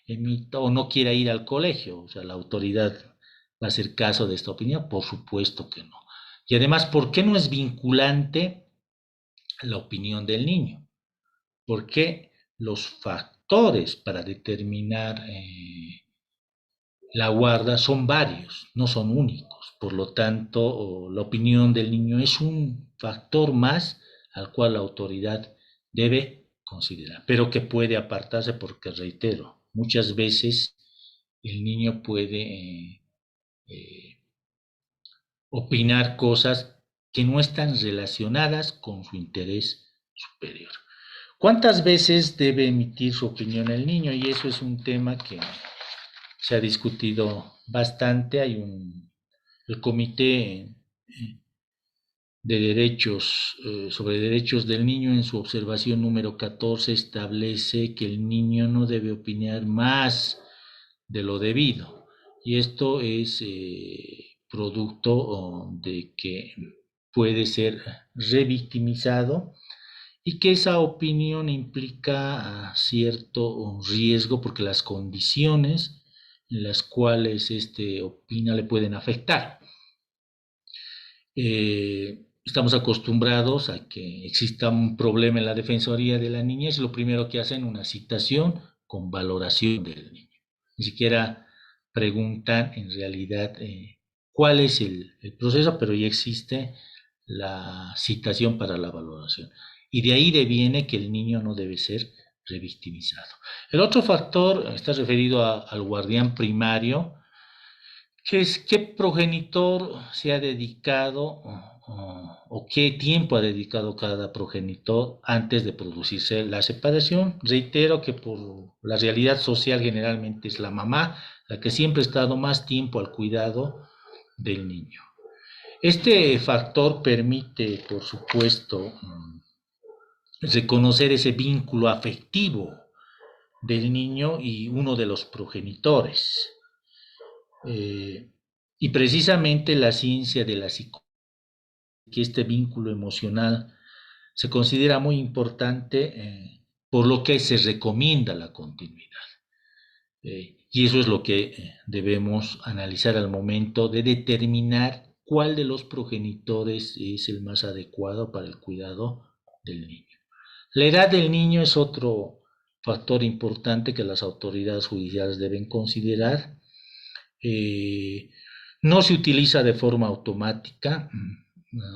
Speaker 2: emita o no quiera ir al colegio, o sea, la autoridad va a hacer caso de esta opinión, por supuesto que no. Y además, ¿por qué no es vinculante la opinión del niño? Porque los factores para determinar la guarda son varios, no son únicos. Por lo tanto, la opinión del niño es un factor más al cual la autoridad debe considerar, pero que puede apartarse porque, reitero, muchas veces el niño puede opinar cosas que no están relacionadas con su interés superior. ¿Cuántas veces debe emitir su opinión el niño? Y eso es un tema que se ha discutido bastante. El Comité de Derechos sobre Derechos del Niño, en su observación número 14, establece que el niño no debe opinar más de lo debido. Y esto es producto de que puede ser revictimizado y que esa opinión implica cierto riesgo porque las condiciones en las cuales opina le pueden afectar. Estamos acostumbrados a que exista un problema en la Defensoría de la Niñez y lo primero que hacen es una citación con valoración del niño. Ni siquiera preguntan en realidad cuál es el proceso, pero ya existe la citación para la valoración. Y de ahí deviene que el niño no debe ser revictimizado. El otro factor está referido al guardián primario, que es qué progenitor se ha dedicado o qué tiempo ha dedicado cada progenitor antes de producirse la separación. Reitero que por la realidad social generalmente es la mamá la que siempre ha estado más tiempo al cuidado del niño. Este factor permite, por supuesto, reconocer ese vínculo afectivo del niño y uno de los progenitores. Y precisamente la ciencia de la psicología, que este vínculo emocional se considera muy importante, por lo que se recomienda la continuidad. Y eso es lo que debemos analizar al momento de determinar cuál de los progenitores es el más adecuado para el cuidado del niño. La edad del niño es otro factor importante que las autoridades judiciales deben considerar. No se utiliza de forma automática.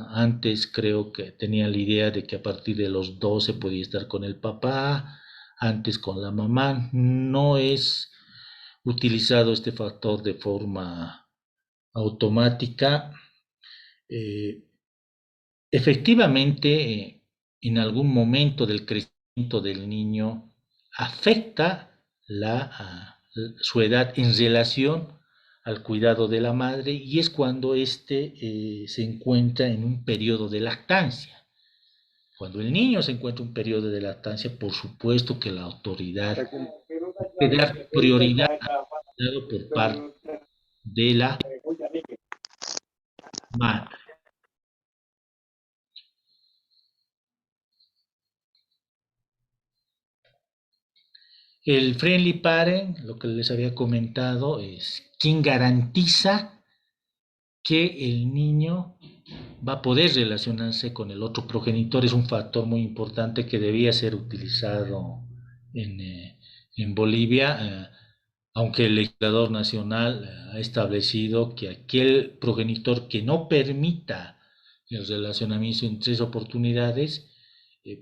Speaker 2: Antes creo que tenía la idea de que a partir de los 12 podía estar con el papá, antes con la mamá. No es utilizado este factor de forma automática. Eh, Efectivamente, en algún momento del crecimiento del niño afecta su edad en relación al cuidado de la madre, y es cuando éste se encuentra en un periodo de lactancia. Cuando el niño se encuentra en un periodo de lactancia, por supuesto que la autoridad debe dar prioridad al cuidado por parte de la madre. El friendly parent, lo que les había comentado, es quien garantiza que el niño va a poder relacionarse con el otro progenitor. Es un factor muy importante que debía ser utilizado en Bolivia, aunque el legislador nacional ha establecido que aquel progenitor que no permita el relacionamiento en 3 oportunidades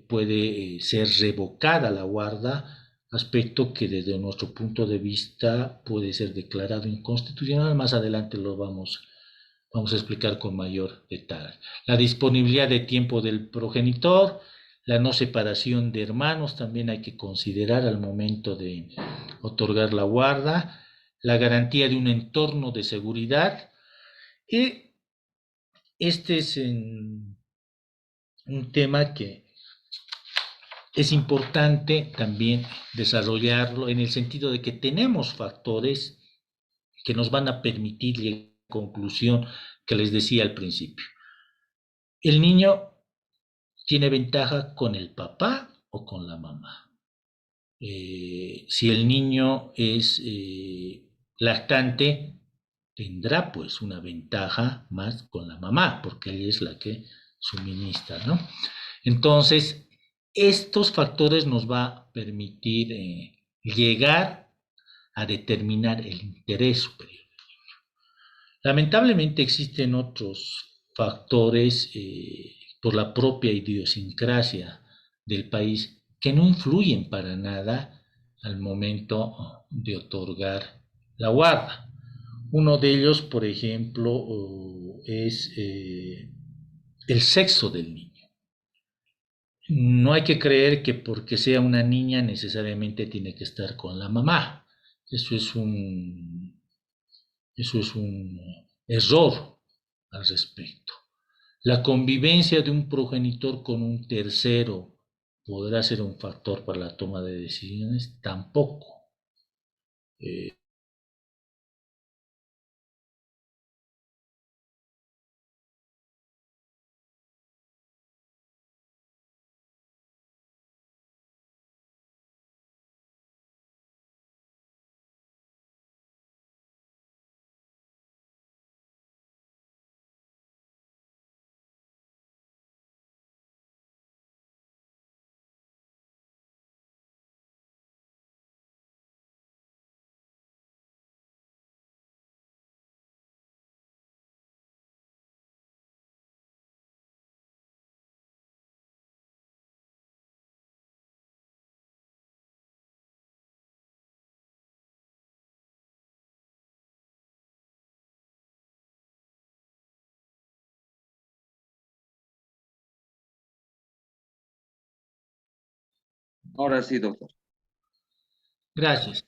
Speaker 2: puede ser revocada la guarda, aspecto que desde nuestro punto de vista puede ser declarado inconstitucional. Más adelante lo vamos a explicar con mayor detalle. La disponibilidad de tiempo del progenitor, la no separación de hermanos también hay que considerar al momento de otorgar la guarda, la garantía de un entorno de seguridad. Y este es un tema que es importante también desarrollarlo en el sentido de que tenemos factores que nos van a permitir llegar a la conclusión que les decía al principio. El niño tiene ventaja con el papá o con la mamá. Si el niño es lactante, tendrá pues una ventaja más con la mamá, porque ella es la que suministra, ¿no? Entonces, estos factores nos va a permitir llegar a determinar el interés superior. Lamentablemente existen otros factores por la propia idiosincrasia del país que no influyen para nada al momento de otorgar la guarda. Uno de ellos, por ejemplo, es el sexo del niño. No hay que creer que porque sea una niña necesariamente tiene que estar con la mamá. Eso es un error al respecto. La convivencia de un progenitor con un tercero podrá ser un factor para la toma de decisiones, tampoco.
Speaker 1: Ahora sí, doctor.
Speaker 2: Gracias.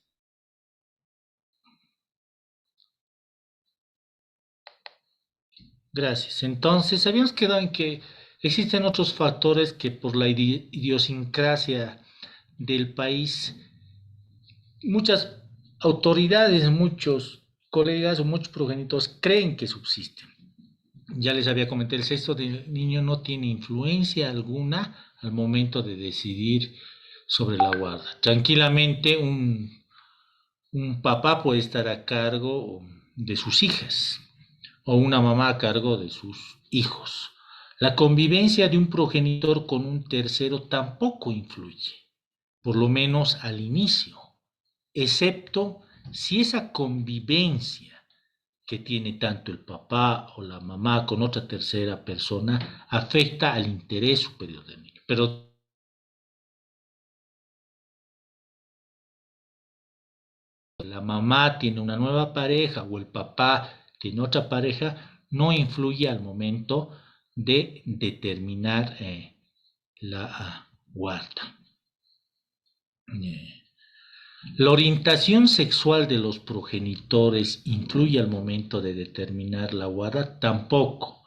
Speaker 2: Gracias. Entonces, habíamos quedado en que existen otros factores que por la idiosincrasia del país, muchas autoridades, muchos colegas o muchos progenitores creen que subsisten. Ya les había comentado, el sexo del niño no tiene influencia alguna al momento de decidir sobre la guarda. Tranquilamente un papá puede estar a cargo de sus hijas o una mamá a cargo de sus hijos. La convivencia de un progenitor con un tercero tampoco influye, por lo menos al inicio, excepto si esa convivencia que tiene tanto el papá o la mamá con otra tercera persona afecta al interés superior del niño. Pero la mamá tiene una nueva pareja o el papá tiene otra pareja, no influye al momento de determinar la guarda. La orientación sexual de los progenitores influye al momento de determinar la guarda, tampoco.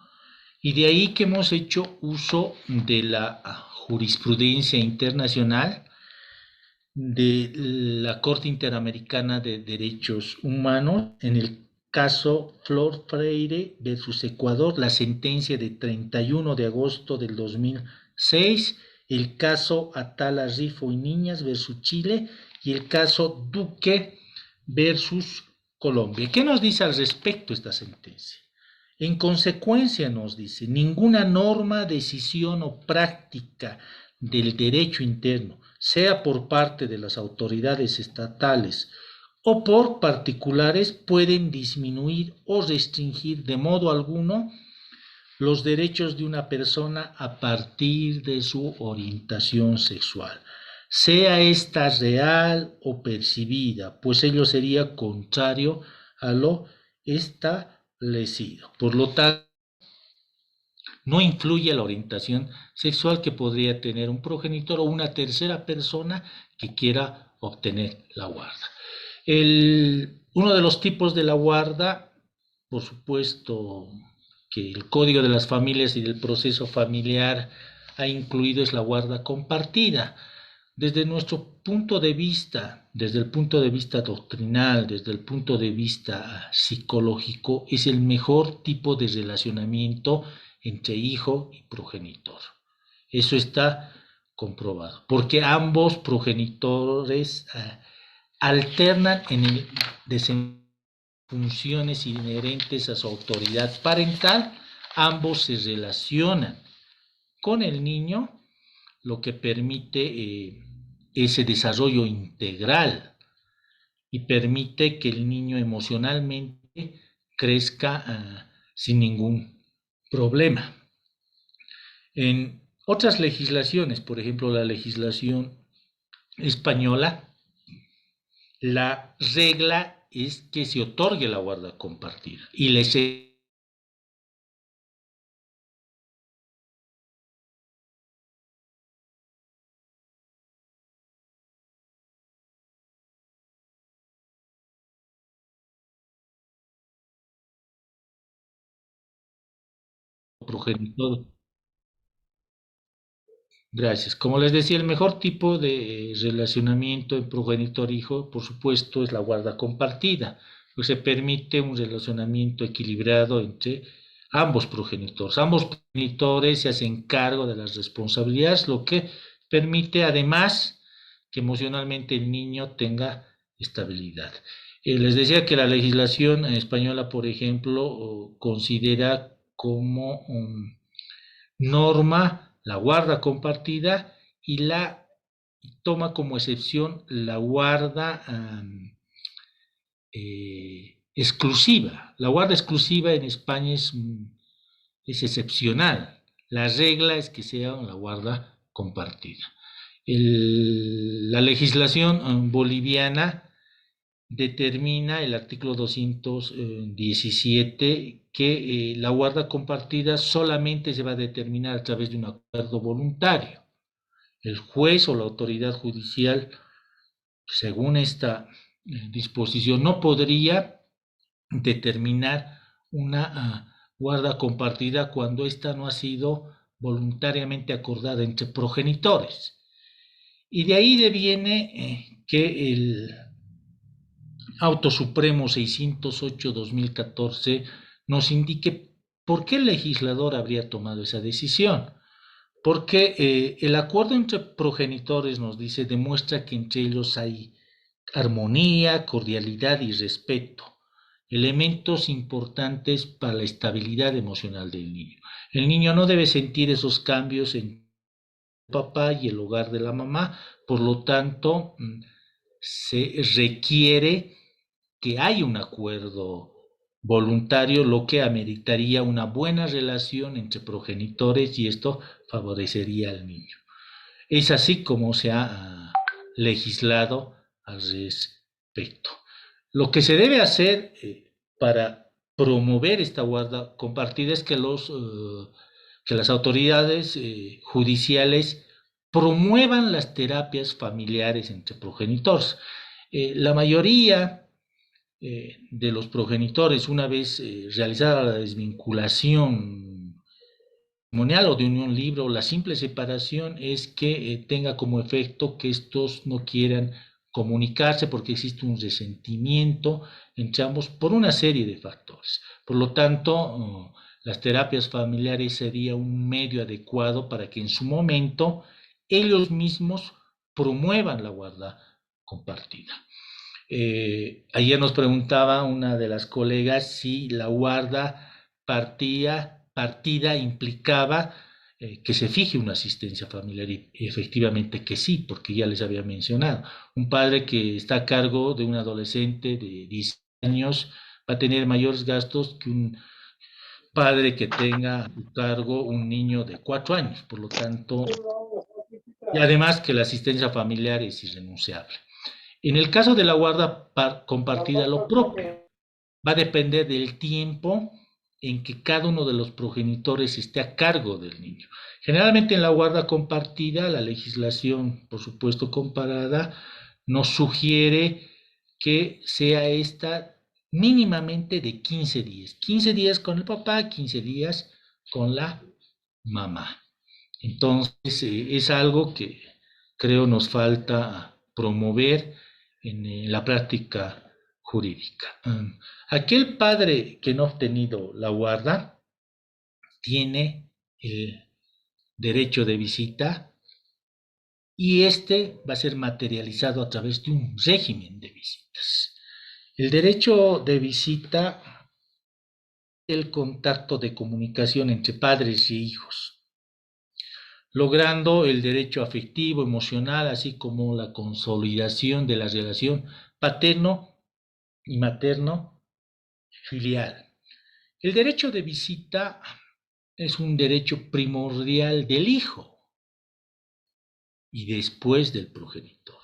Speaker 2: Y de ahí que hemos hecho uso de la jurisprudencia internacional de la Corte Interamericana de Derechos Humanos, en el caso Flor Freire versus Ecuador, la sentencia de 31 de agosto del 2006, el caso Atala Rifo y Niñas versus Chile y el caso Duque versus Colombia. ¿Qué nos dice al respecto esta sentencia? En consecuencia, nos dice, ninguna norma, decisión o práctica del derecho interno, sea por parte de las autoridades estatales o por particulares, pueden disminuir o restringir de modo alguno los derechos de una persona a partir de su orientación sexual, sea esta real o percibida, pues ello sería contrario a lo establecido. Por lo tanto, no influye la orientación sexual que podría tener un progenitor o una tercera persona que quiera obtener la guarda. Uno de los tipos de la guarda, por supuesto, que el Código de las Familias y del Proceso Familiar ha incluido es la guarda compartida. Desde nuestro punto de vista, desde el punto de vista doctrinal, desde el punto de vista psicológico, es el mejor tipo de relacionamiento entre hijo y progenitor. Eso está comprobado, porque ambos progenitores alternan en el desempeño de funciones inherentes a su autoridad parental, ambos se relacionan con el niño, lo que permite ese desarrollo integral y permite que el niño emocionalmente crezca sin ningún problema. En otras legislaciones, por ejemplo la legislación española, la regla es que se otorgue la guarda compartida y les progenitor. Gracias. Como les decía, el mejor tipo de relacionamiento en progenitor-hijo, por supuesto, es la guarda compartida, pues se permite un relacionamiento equilibrado entre ambos progenitores. Ambos progenitores se hacen cargo de las responsabilidades, lo que permite además que emocionalmente el niño tenga estabilidad. Les decía que la legislación española, por ejemplo, considera como norma la guarda compartida y la toma como excepción la guarda exclusiva. La guarda exclusiva en España es excepcional. La regla es que sea la guarda compartida. La legislación boliviana determina el artículo 217 que la guarda compartida solamente se va a determinar a través de un acuerdo voluntario. el juez o la autoridad judicial, según esta disposición, no podría determinar una guarda compartida cuando ésta no ha sido voluntariamente acordada entre progenitores. Y de ahí deviene que el Auto Supremo 608-2014 nos indique por qué el legislador habría tomado esa decisión. Porque el acuerdo entre progenitores, nos dice, demuestra que entre ellos hay armonía, cordialidad y respeto, elementos importantes para la estabilidad emocional del niño. El niño no debe sentir esos cambios en el papá y el hogar de la mamá, por lo tanto, se requiere que haya un acuerdo voluntario, lo que ameritaría una buena relación entre progenitores y esto favorecería al niño. Es así como se ha legislado al respecto. Lo que se debe hacer para promover esta guarda compartida es que las autoridades judiciales promuevan las terapias familiares entre progenitores. La mayoría de los progenitores, una vez realizada la desvinculación matrimonial o de unión libre o la simple separación, es que tenga como efecto que estos no quieran comunicarse porque existe un resentimiento entre ambos por una serie de factores. Por lo tanto, las terapias familiares sería un medio adecuado para que en su momento ellos mismos promuevan la guarda compartida. Ayer nos preguntaba una de las colegas si la guarda partida implicaba que se fije una asistencia familiar y efectivamente que sí, porque ya les había mencionado. Un padre que está a cargo de un adolescente de 10 años va a tener mayores gastos que un padre que tenga a su cargo un niño de 4 años. Por lo tanto, y además que la asistencia familiar es irrenunciable. En el caso de la guarda compartida, lo propio va a depender del tiempo en que cada uno de los progenitores esté a cargo del niño. Generalmente en la guarda compartida, la legislación, por supuesto, comparada, nos sugiere que sea esta mínimamente de 15 días. 15 días con el papá, 15 días con la mamá. Entonces, es algo que creo nos falta promover en la práctica jurídica. Aquel padre que no ha obtenido la guarda tiene el derecho de visita y este va a ser materializado a través de un régimen de visitas. El derecho de visita es el contacto de comunicación entre padres y hijos, logrando el derecho afectivo, emocional, así como la consolidación de la relación paterno y materno filial. El derecho de visita es un derecho primordial del hijo y después del progenitor.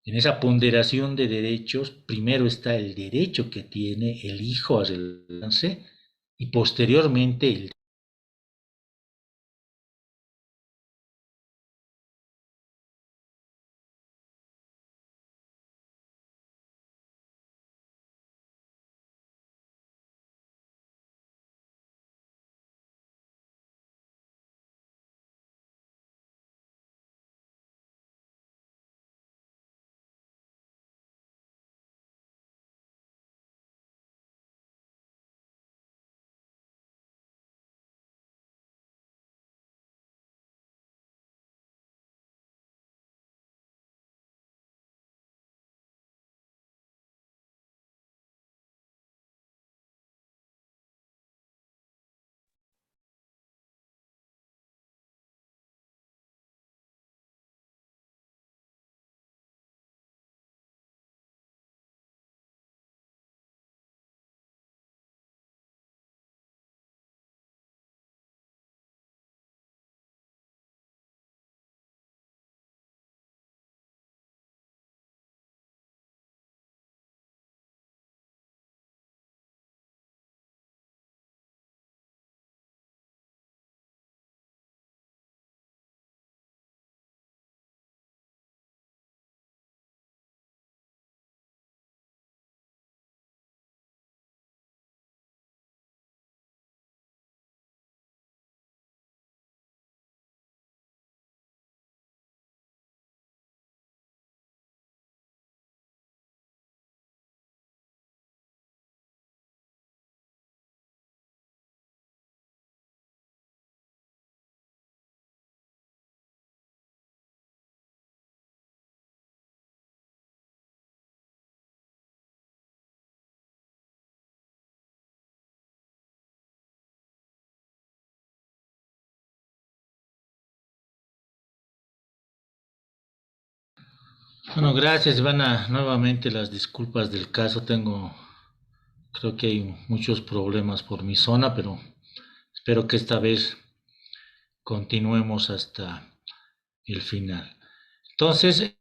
Speaker 2: En esa ponderación de derechos, primero está el derecho que tiene el hijo a relacionarse y posteriormente el Bueno, gracias, Ivana. Nuevamente las disculpas del caso. Creo que hay muchos problemas por mi zona, pero espero que esta vez continuemos hasta el final. Entonces,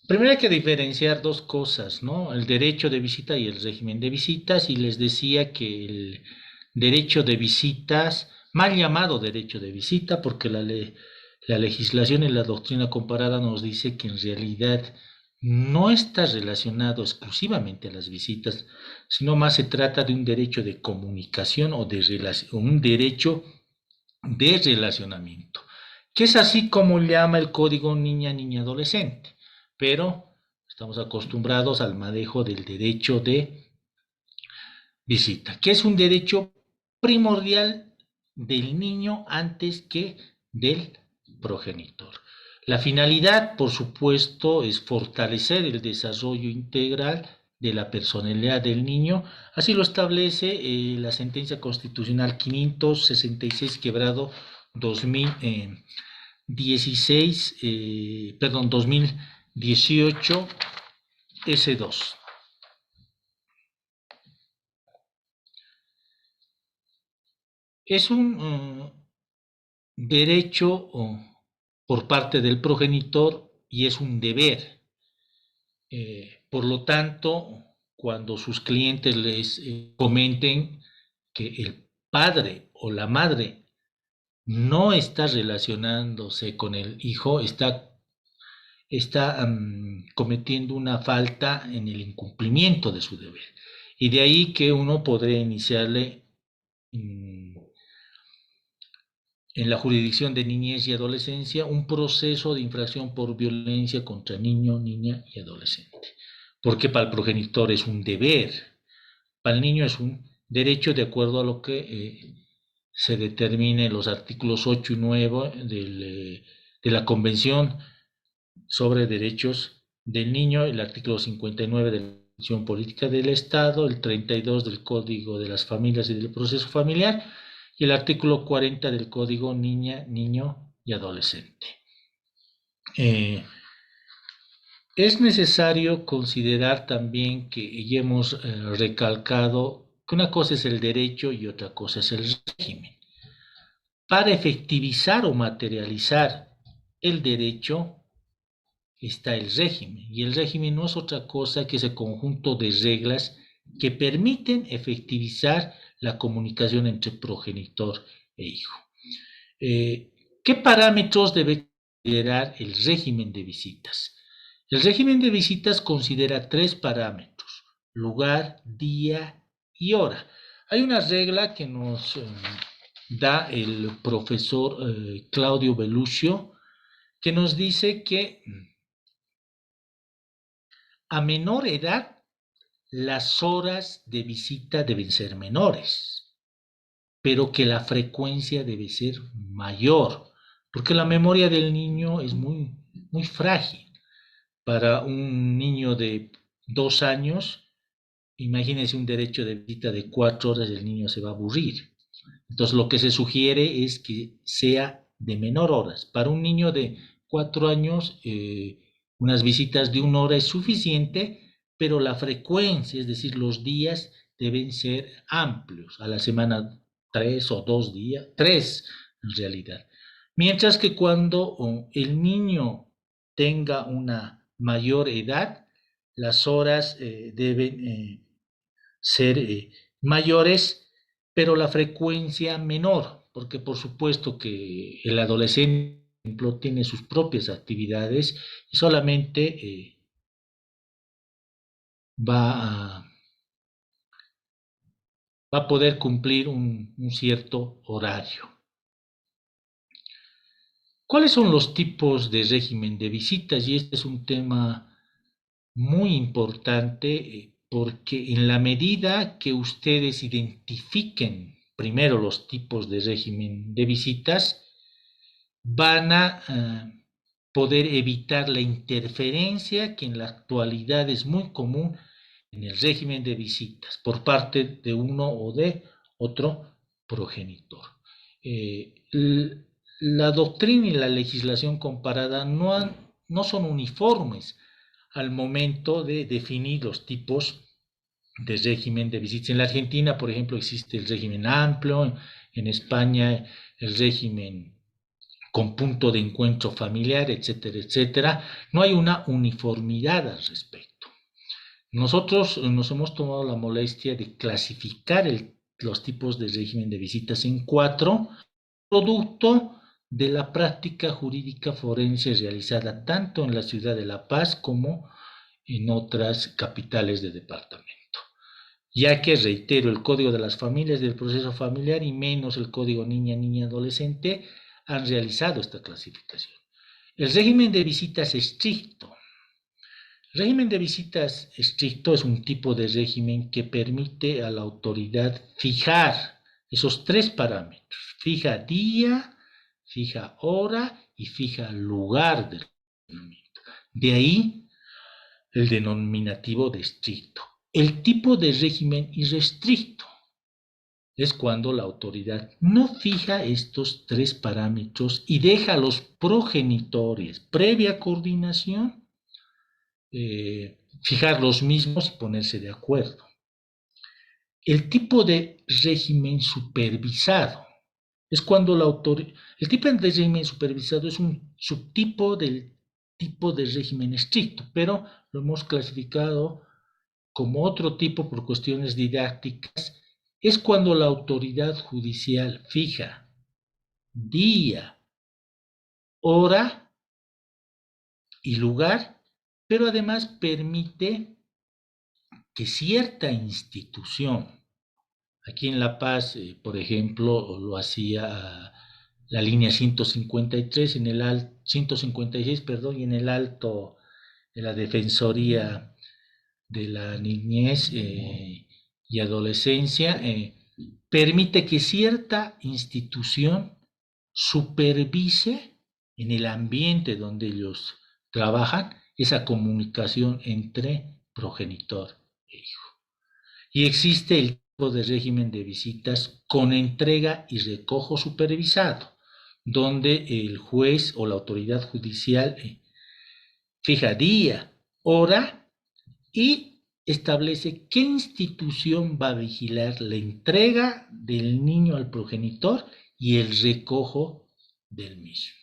Speaker 2: primero hay que diferenciar dos cosas, ¿no? El derecho de visita y el régimen de visitas. Y les decía que el derecho de visitas, mal llamado derecho de visita, porque la legislación y la doctrina comparada nos dice que en realidad no está relacionado exclusivamente a las visitas, sino más se trata de un derecho de comunicación o un derecho de relacionamiento, que es así como llama el código niña adolescente, pero estamos acostumbrados al manejo del derecho de visita, que es un derecho primordial del niño antes que del progenitor. La finalidad, por supuesto, es fortalecer el desarrollo integral de la personalidad del niño. Así lo establece la sentencia constitucional 566 quebrado 2016, 2018 S2. Es un derecho por parte del progenitor y es un deber. Por lo tanto, cuando sus clientes les comenten que el padre o la madre no está relacionándose con el hijo, está cometiendo una falta en el incumplimiento de su deber. Y de ahí que uno podría iniciarle en la jurisdicción de niñez y adolescencia un proceso de infracción por violencia contra niño, niña y adolescente. Porque para el progenitor es un deber, para el niño es un derecho de acuerdo a lo que se determine en los artículos 8 y 9 de la Convención sobre Derechos del Niño, el artículo 59 de la Constitución Política del Estado, el 32 del Código de las Familias y del Proceso Familiar, y el artículo 40 del Código Niña, Niño y Adolescente. Es necesario considerar también que ya hemos recalcado que una cosa es el derecho y otra cosa es el régimen. Para efectivizar o materializar el derecho está el régimen, y el régimen no es otra cosa que ese conjunto de reglas que permiten efectivizar la comunicación entre progenitor e hijo. ¿Qué parámetros debe considerar el régimen de visitas? El régimen de visitas considera 3 parámetros: lugar, día y hora. Hay una regla que nos da el profesor Claudio Beluccio, que nos dice que a menor edad las horas de visita deben ser menores, pero que la frecuencia debe ser mayor, porque la memoria del niño es muy frágil. Para un niño de 2 años, imagínense un derecho de visita de 4 horas, el niño se va a aburrir. Entonces lo que se sugiere es que sea de menor horas. Para un niño de 4 años, unas visitas de 1 hora es suficiente, pero la frecuencia, es decir, los días deben ser amplios. A la semana 3 o 2 días, 3 en realidad. Mientras que cuando el niño tenga una mayor edad, las horas deben ser mayores, pero la frecuencia menor, porque por supuesto que el adolescente, por ejemplo, tiene sus propias actividades y solamente va, a, va a poder cumplir un cierto horario. ¿Cuáles son los tipos de régimen de visitas? Y este es un tema muy importante porque en la medida que ustedes identifiquen primero los tipos de régimen de visitas, van a poder evitar la interferencia que en la actualidad es muy común en el régimen de visitas por parte de uno o de otro progenitor. La doctrina y la legislación comparada no no son uniformes al momento de definir los tipos de régimen de visitas. En la Argentina, por ejemplo, existe el régimen amplio, en España el régimen con punto de encuentro familiar, etcétera, etcétera. No hay una uniformidad al respecto. Nosotros nos hemos tomado la molestia de clasificar los tipos de régimen de visitas en 4, producto de la práctica jurídica forense realizada tanto en la ciudad de La Paz como en otras capitales de departamento. Ya que, reitero, el Código de las Familias del Proceso Familiar y menos el Código Niña-Niña-Adolescente han realizado esta clasificación. El régimen de visitas estricto. El régimen de visitas estricto es un tipo de régimen que permite a la autoridad fijar esos 3 parámetros. Fija día, fija hora y fija lugar del entrenamiento. De ahí el denominativo de estricto. El tipo de régimen irrestricto es cuando la autoridad no fija estos 3 parámetros y deja a los progenitores, previa coordinación, fijar los mismos y ponerse de acuerdo. El tipo de régimen supervisado es cuando la autoridad... El tipo de régimen supervisado es un subtipo del tipo de régimen estricto, pero lo hemos clasificado como otro tipo por cuestiones didácticas. Es cuando la autoridad judicial fija día, hora y lugar, pero además permite que cierta institución, aquí en La Paz, por ejemplo, lo hacía la línea 153, 156, perdón, y en el alto de la Defensoría de la Niñez y Adolescencia, permite que cierta institución supervise en el ambiente donde ellos trabajan esa comunicación entre progenitor e hijo. Y existe el tipo de régimen de visitas con entrega y recojo supervisado, donde el juez o la autoridad judicial fija día, hora y establece qué institución va a vigilar la entrega del niño al progenitor y el recojo del mismo.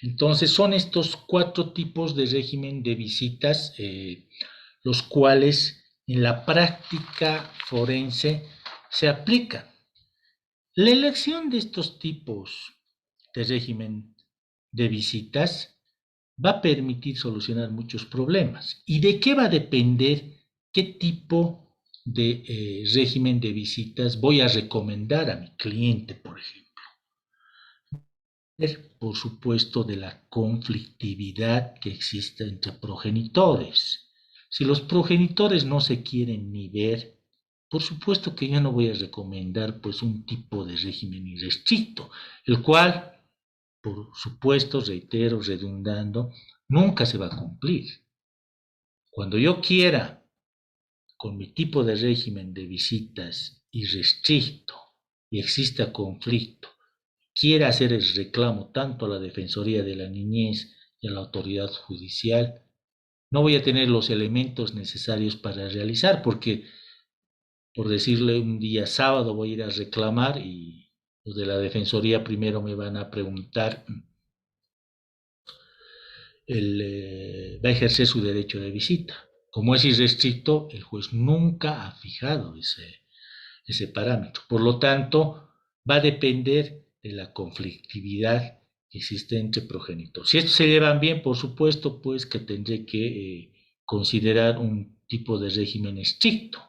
Speaker 2: Entonces son estos 4 tipos de régimen de visitas, los cuales en la práctica forense se aplican. La elección de estos tipos de régimen de visitas va a permitir solucionar muchos problemas. ¿Y de qué va a depender qué tipo de régimen de visitas voy a recomendar a mi cliente, por ejemplo? Por supuesto, de la conflictividad que existe entre progenitores. Si los progenitores no se quieren ni ver, por supuesto que yo no voy a recomendar pues un tipo de régimen irrestricto, el cual, por supuesto, reitero, redundando, nunca se va a cumplir. Cuando yo quiera, con mi tipo de régimen de visitas irrestricto y exista conflicto, quiera hacer el reclamo tanto a la Defensoría de la Niñez y a la autoridad judicial, no voy a tener los elementos necesarios para realizar, porque, por decirle, un día sábado voy a ir a reclamar y los de la Defensoría primero me van a preguntar, va a ejercer su derecho de visita. Como es irrestricto, el juez nunca ha fijado ese parámetro. Por lo tanto, va a depender de la conflictividad que existe entre progenitores. Si estos se llevan bien, por supuesto, pues que tendré que considerar un tipo de régimen irrestricto.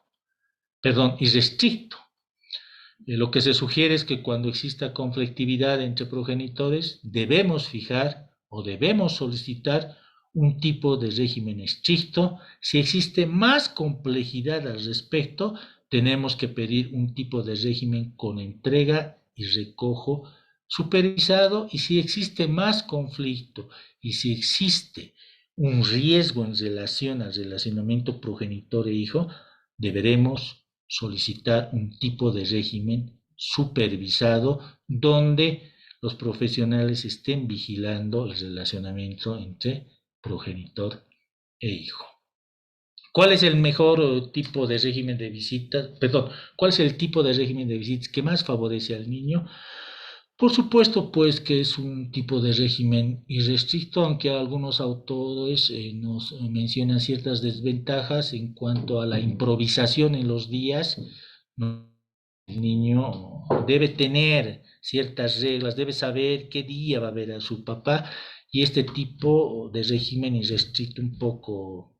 Speaker 2: Lo que se sugiere es que cuando exista conflictividad entre progenitores, debemos fijar o debemos solicitar un tipo de régimen estricto. Si existe más complejidad al respecto, tenemos que pedir un tipo de régimen con entrega y recojo supervisado, y si existe más conflicto y si existe un riesgo en relación al relacionamiento progenitor e hijo, deberemos solicitar un tipo de régimen supervisado donde los profesionales estén vigilando el relacionamiento entre progenitor e hijo. ¿Cuál es el mejor tipo de régimen de visitas? Perdón, ¿cuál es el tipo de régimen de visitas que más favorece al niño? Por supuesto, pues que es un tipo de régimen irrestricto, aunque algunos autores nos mencionan ciertas desventajas en cuanto a la improvisación en los días, ¿no? El niño debe tener ciertas reglas, debe saber qué día va a ver a su papá, y este tipo de régimen irrestricto un poco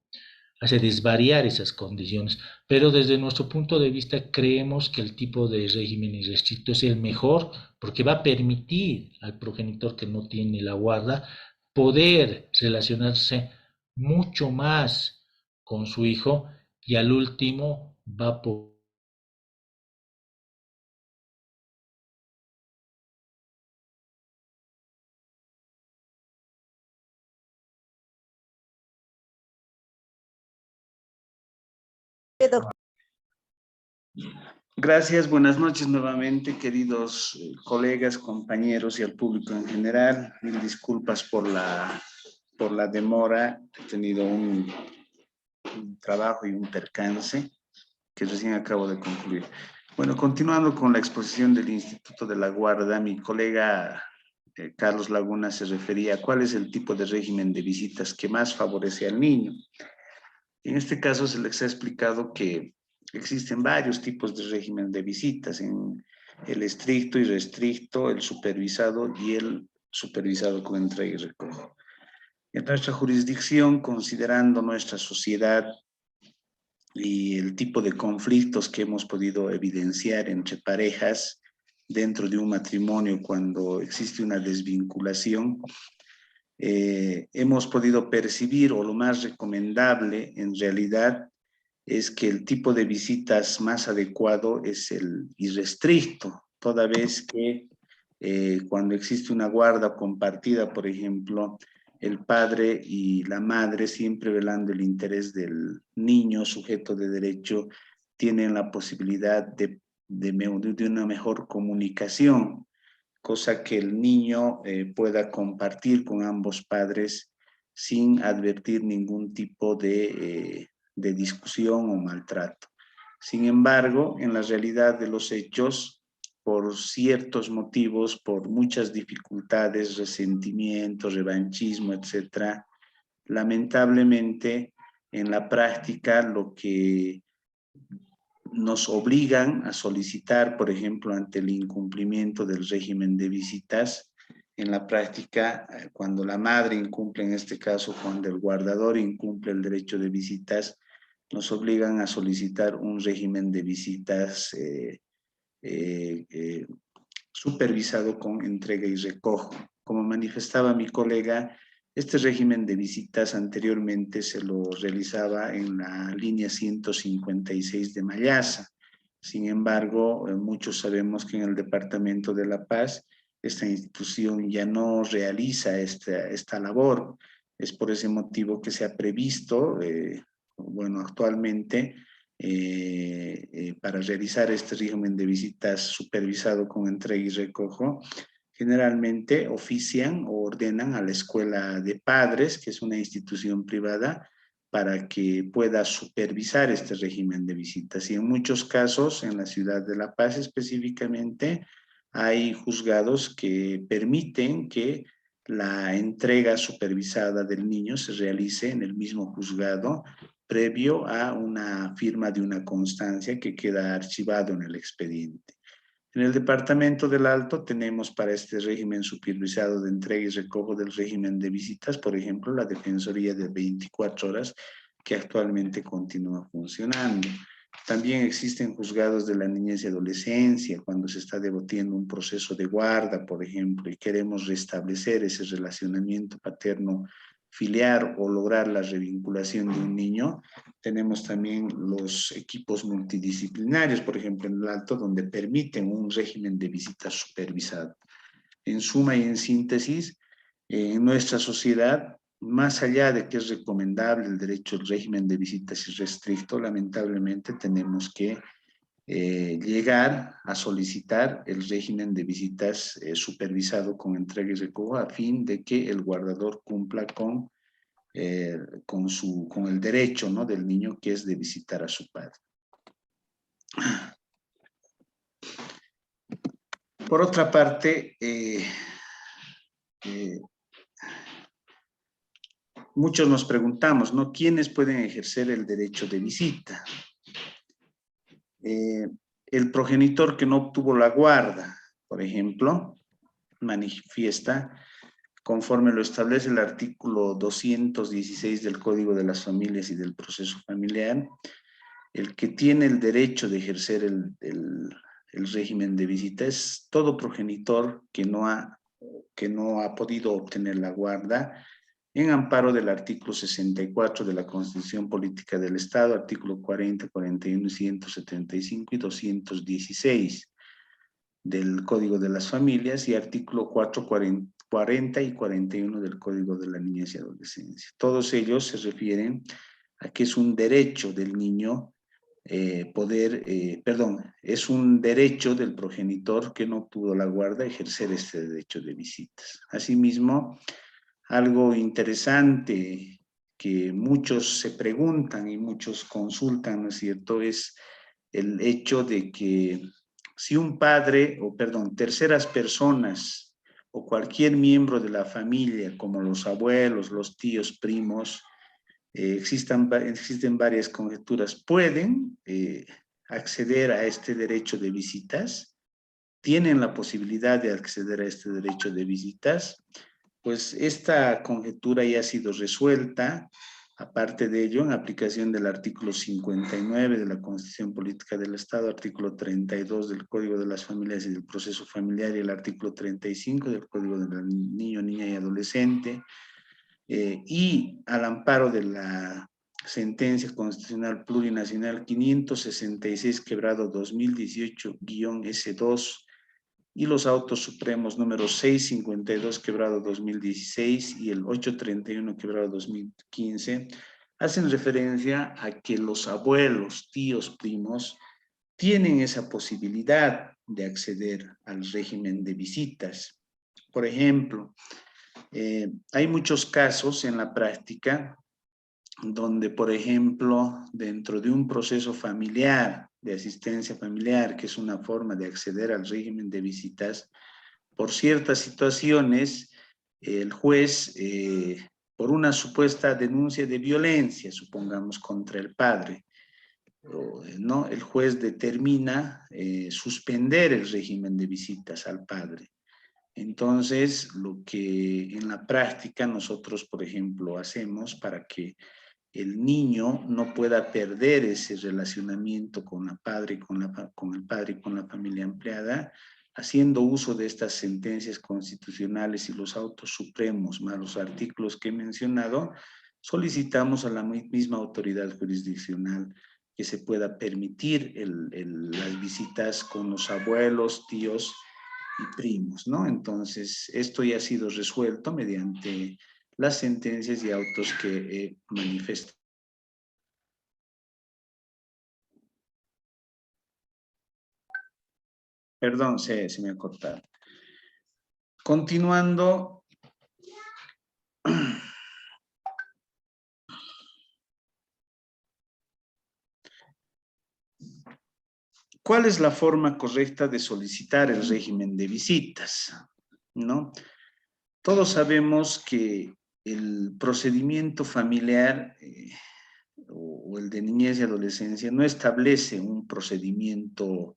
Speaker 2: hace desvariar esas condiciones, pero desde nuestro punto de vista creemos que el tipo de régimen irrestricto es el mejor porque va a permitir al progenitor que no tiene la guarda poder relacionarse mucho más con su hijo, y al último va a poder
Speaker 3: Gracias, buenas noches nuevamente, queridos colegas, compañeros y al público en general. Mil disculpas por la demora. He tenido un trabajo y un percance que recién acabo de concluir. Bueno, continuando con la exposición del Instituto de la Guarda, mi colega Carlos Laguna se refería a cuál es el tipo de régimen de visitas que más favorece al niño. En este caso se les ha explicado que existen varios tipos de régimen de visitas, en el estricto y restricto, el supervisado y el supervisado con entrega y recojo. En nuestra jurisdicción, considerando nuestra sociedad y el tipo de conflictos que hemos podido evidenciar entre parejas dentro de un matrimonio cuando existe una desvinculación, hemos podido percibir, o lo más recomendable en realidad, es que el tipo de visitas más adecuado es el irrestricto, toda vez que cuando existe una guarda compartida, por ejemplo, el padre y la madre, siempre velando el interés del niño sujeto de derecho, tienen la posibilidad de una mejor comunicación, cosa que el niño pueda compartir con ambos padres sin advertir ningún tipo de discusión o maltrato. Sin embargo, en la realidad de los hechos, por ciertos motivos, por muchas dificultades, resentimiento, revanchismo, etcétera, lamentablemente en la práctica lo que nos obligan a solicitar, por ejemplo, ante el incumplimiento del régimen de visitas, en la práctica, cuando la madre incumple, en este caso, cuando el guardador incumple el derecho de visitas, nos obligan a solicitar un régimen de visitas supervisado con entrega y recojo. Como manifestaba mi colega, este régimen de visitas anteriormente se lo realizaba en la línea 156 de Mallasa. Sin embargo, muchos sabemos que en el Departamento de La Paz esta institución ya no realiza esta labor. Es por ese motivo que se ha previsto, bueno, actualmente, para realizar este régimen de visitas supervisado con entrega y recojo, generalmente ofician o ordenan a la escuela de padres, que es una institución privada, para que pueda supervisar este régimen de visitas. Y en muchos casos, en la ciudad de La Paz específicamente, hay juzgados que permiten que la entrega supervisada del niño se realice en el mismo juzgado previo a una firma de una constancia que queda archivado en el expediente. En el Departamento del Alto tenemos para este régimen supervisado de entrega y recojo del régimen de visitas, por ejemplo, la Defensoría de 24 horas, que actualmente continúa funcionando. También existen juzgados de la niñez y adolescencia, cuando se está debatiendo un proceso de guarda, por ejemplo, y queremos restablecer ese relacionamiento paterno filiar o lograr la revinculación de un niño. Tenemos también los equipos multidisciplinarios, por ejemplo, en el Alto, donde permiten un régimen de visita supervisado. En suma y en síntesis, en nuestra sociedad, más allá de que es recomendable el derecho al régimen de visitas irrestricto, lamentablemente tenemos que llegar a solicitar el régimen de visitas supervisado con entrega y recojo a fin de que el guardador cumpla con con el derecho, ¿no?, del niño, que es de visitar a su padre. Por otra parte, muchos nos preguntamos, ¿no?, ¿quiénes pueden ejercer el derecho de visita? El progenitor que no obtuvo la guarda, por ejemplo, manifiesta, conforme lo establece el artículo 216 del Código de las Familias y del Proceso Familiar, el que tiene el derecho de ejercer el régimen de visita es todo progenitor que no ha podido obtener la guarda, en amparo del artículo 64 de la Constitución Política del Estado, artículo 40, 41, 175 y 216 del Código de las Familias y artículo 4, 40 y 41 del Código de la Niñez y Adolescencia. Todos ellos se refieren a que es un derecho del niño es un derecho del progenitor que no obtuvo la guarda ejercer este derecho de visitas. Asimismo, algo interesante que muchos se preguntan y muchos consultan, ¿no es cierto?, es el hecho de que si un padre, terceras personas o cualquier miembro de la familia, como los abuelos, los tíos, primos, existen varias conjeturas, pueden acceder a este derecho de visitas, tienen la posibilidad de acceder a este derecho de visitas. Pues esta conjetura ya ha sido resuelta, aparte de ello, en aplicación del artículo 59 de la Constitución Política del Estado, artículo 32 del Código de las Familias y del Proceso Familiar y el artículo 35 del Código del Niño, Niña y Adolescente, y al amparo de la Sentencia Constitucional Plurinacional 566/2018-S2 y los autos supremos número 652/2016 y el 831/2015 hacen referencia a que los abuelos, tíos, primos tienen esa posibilidad de acceder al régimen de visitas. Por ejemplo, hay muchos casos en la práctica donde, por ejemplo, dentro de un proceso familiar, de asistencia familiar, que es una forma de acceder al régimen de visitas, por ciertas situaciones, el juez, por una supuesta denuncia de violencia, supongamos, contra el padre, ¿no?, el juez determina suspender el régimen de visitas al padre. Entonces, lo que en la práctica nosotros, por ejemplo, hacemos para que el niño no pueda perder ese relacionamiento con el padre y con la familia ampliada, haciendo uso de estas sentencias constitucionales y los autos supremos, más los artículos que he mencionado, solicitamos a la misma autoridad jurisdiccional que se pueda permitir las visitas con los abuelos, tíos y primos, ¿no? Entonces, esto ya ha sido resuelto mediante las sentencias y autos que he manifestado. Perdón, se me ha cortado. Continuando. ¿Cuál es la forma correcta de solicitar el régimen de visitas? ¿No? Todos sabemos que el procedimiento familiar o el de niñez y adolescencia no establece un procedimiento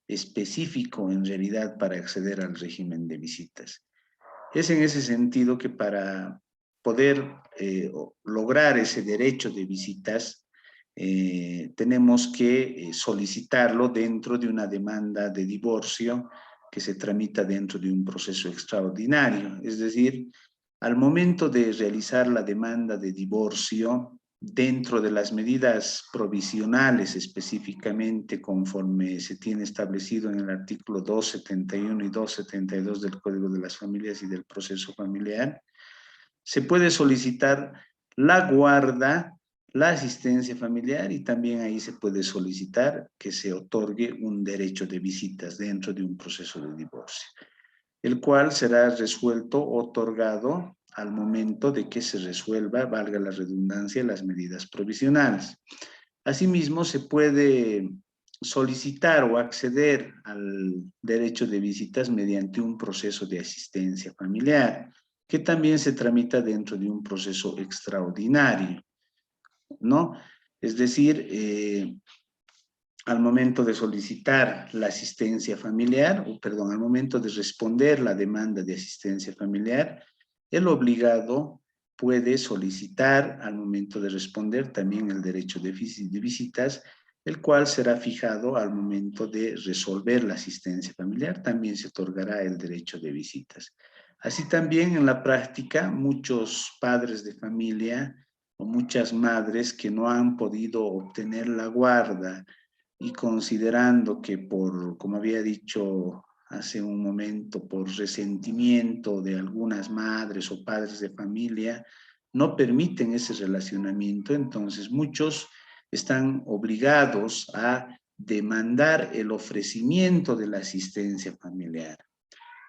Speaker 3: específico en realidad para acceder al régimen de visitas. Es en ese sentido que para poder lograr ese derecho de visitas, tenemos que solicitarlo dentro de una demanda de divorcio que se tramita dentro de un proceso extraordinario. Es decir, al momento de realizar la demanda de divorcio, dentro de las medidas provisionales específicamente conforme se tiene establecido en el artículo 271 y 272 del Código de las Familias y del Proceso Familiar, se puede solicitar la guarda, la asistencia familiar y también ahí se puede solicitar que se otorgue un derecho de visitas dentro de un proceso de divorcio, el cual será resuelto, otorgado al momento de que se resuelva, valga la redundancia, las medidas provisionales. Asimismo, se puede solicitar o acceder al derecho de visitas mediante un proceso de asistencia familiar, que también se tramita dentro de un proceso extraordinario, ¿no? Es decir, al momento de solicitar la asistencia familiar, o perdón, al momento de responder la demanda de asistencia familiar, el obligado puede solicitar al momento de responder también el derecho de visitas, el cual será fijado al momento de resolver la asistencia familiar, también se otorgará el derecho de visitas. Así también en la práctica, muchos padres de familia o muchas madres que no han podido obtener la guarda y considerando que por, como había dicho hace un momento, por resentimiento de algunas madres o padres de familia, no permiten ese relacionamiento, entonces muchos están obligados a demandar el ofrecimiento de la asistencia familiar,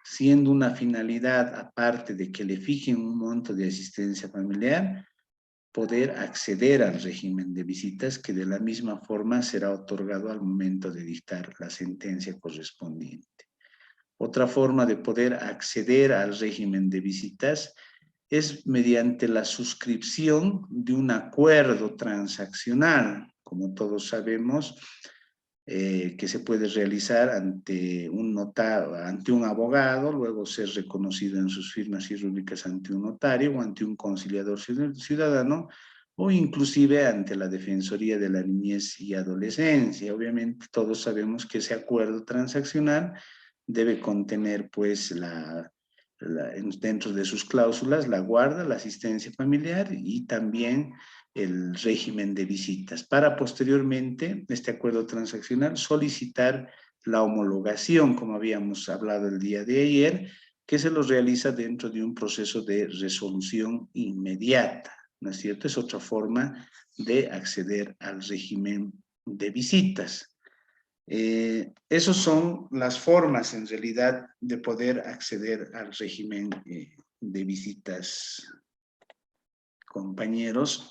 Speaker 3: siendo una finalidad, aparte de que le fijen un monto de asistencia familiar, poder acceder al régimen de visitas que de la misma forma será otorgado al momento de dictar la sentencia correspondiente. Otra forma de poder acceder al régimen de visitas es mediante la suscripción de un acuerdo transaccional. Como todos sabemos, que se puede realizar ante un notario, ante un abogado, luego ser reconocido en sus firmas y rúbricas ante un notario o ante un conciliador ciudadano, o inclusive ante la Defensoría de la Niñez y Adolescencia. Obviamente todos sabemos que ese acuerdo transaccional debe contener pues dentro de sus cláusulas la guarda, la asistencia familiar y también el régimen de visitas, para posteriormente, este acuerdo transaccional, solicitar la homologación, como habíamos hablado el día de ayer, que se lo realiza dentro de un proceso de resolución inmediata, ¿no es cierto? Es otra forma de acceder al régimen de visitas. Esas son las formas, en realidad, de poder acceder al régimen de visitas, compañeros.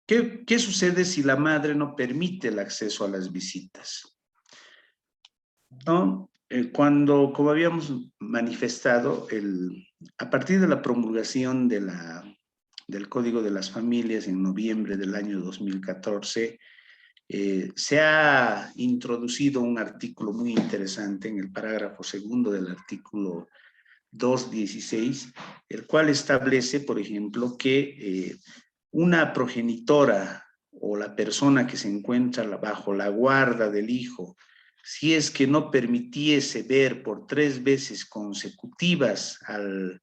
Speaker 3: ¿Qué sucede si la madre no permite el acceso a las visitas? ¿No? Cuando, como habíamos manifestado, a partir de la promulgación del Código de las Familias en noviembre del año 2014, se ha introducido un artículo muy interesante en el parágrafo segundo del artículo 216, el cual establece, por ejemplo, que una progenitora o la persona que se encuentra bajo la guarda del hijo, si es que no permitiese ver por 3 veces consecutivas al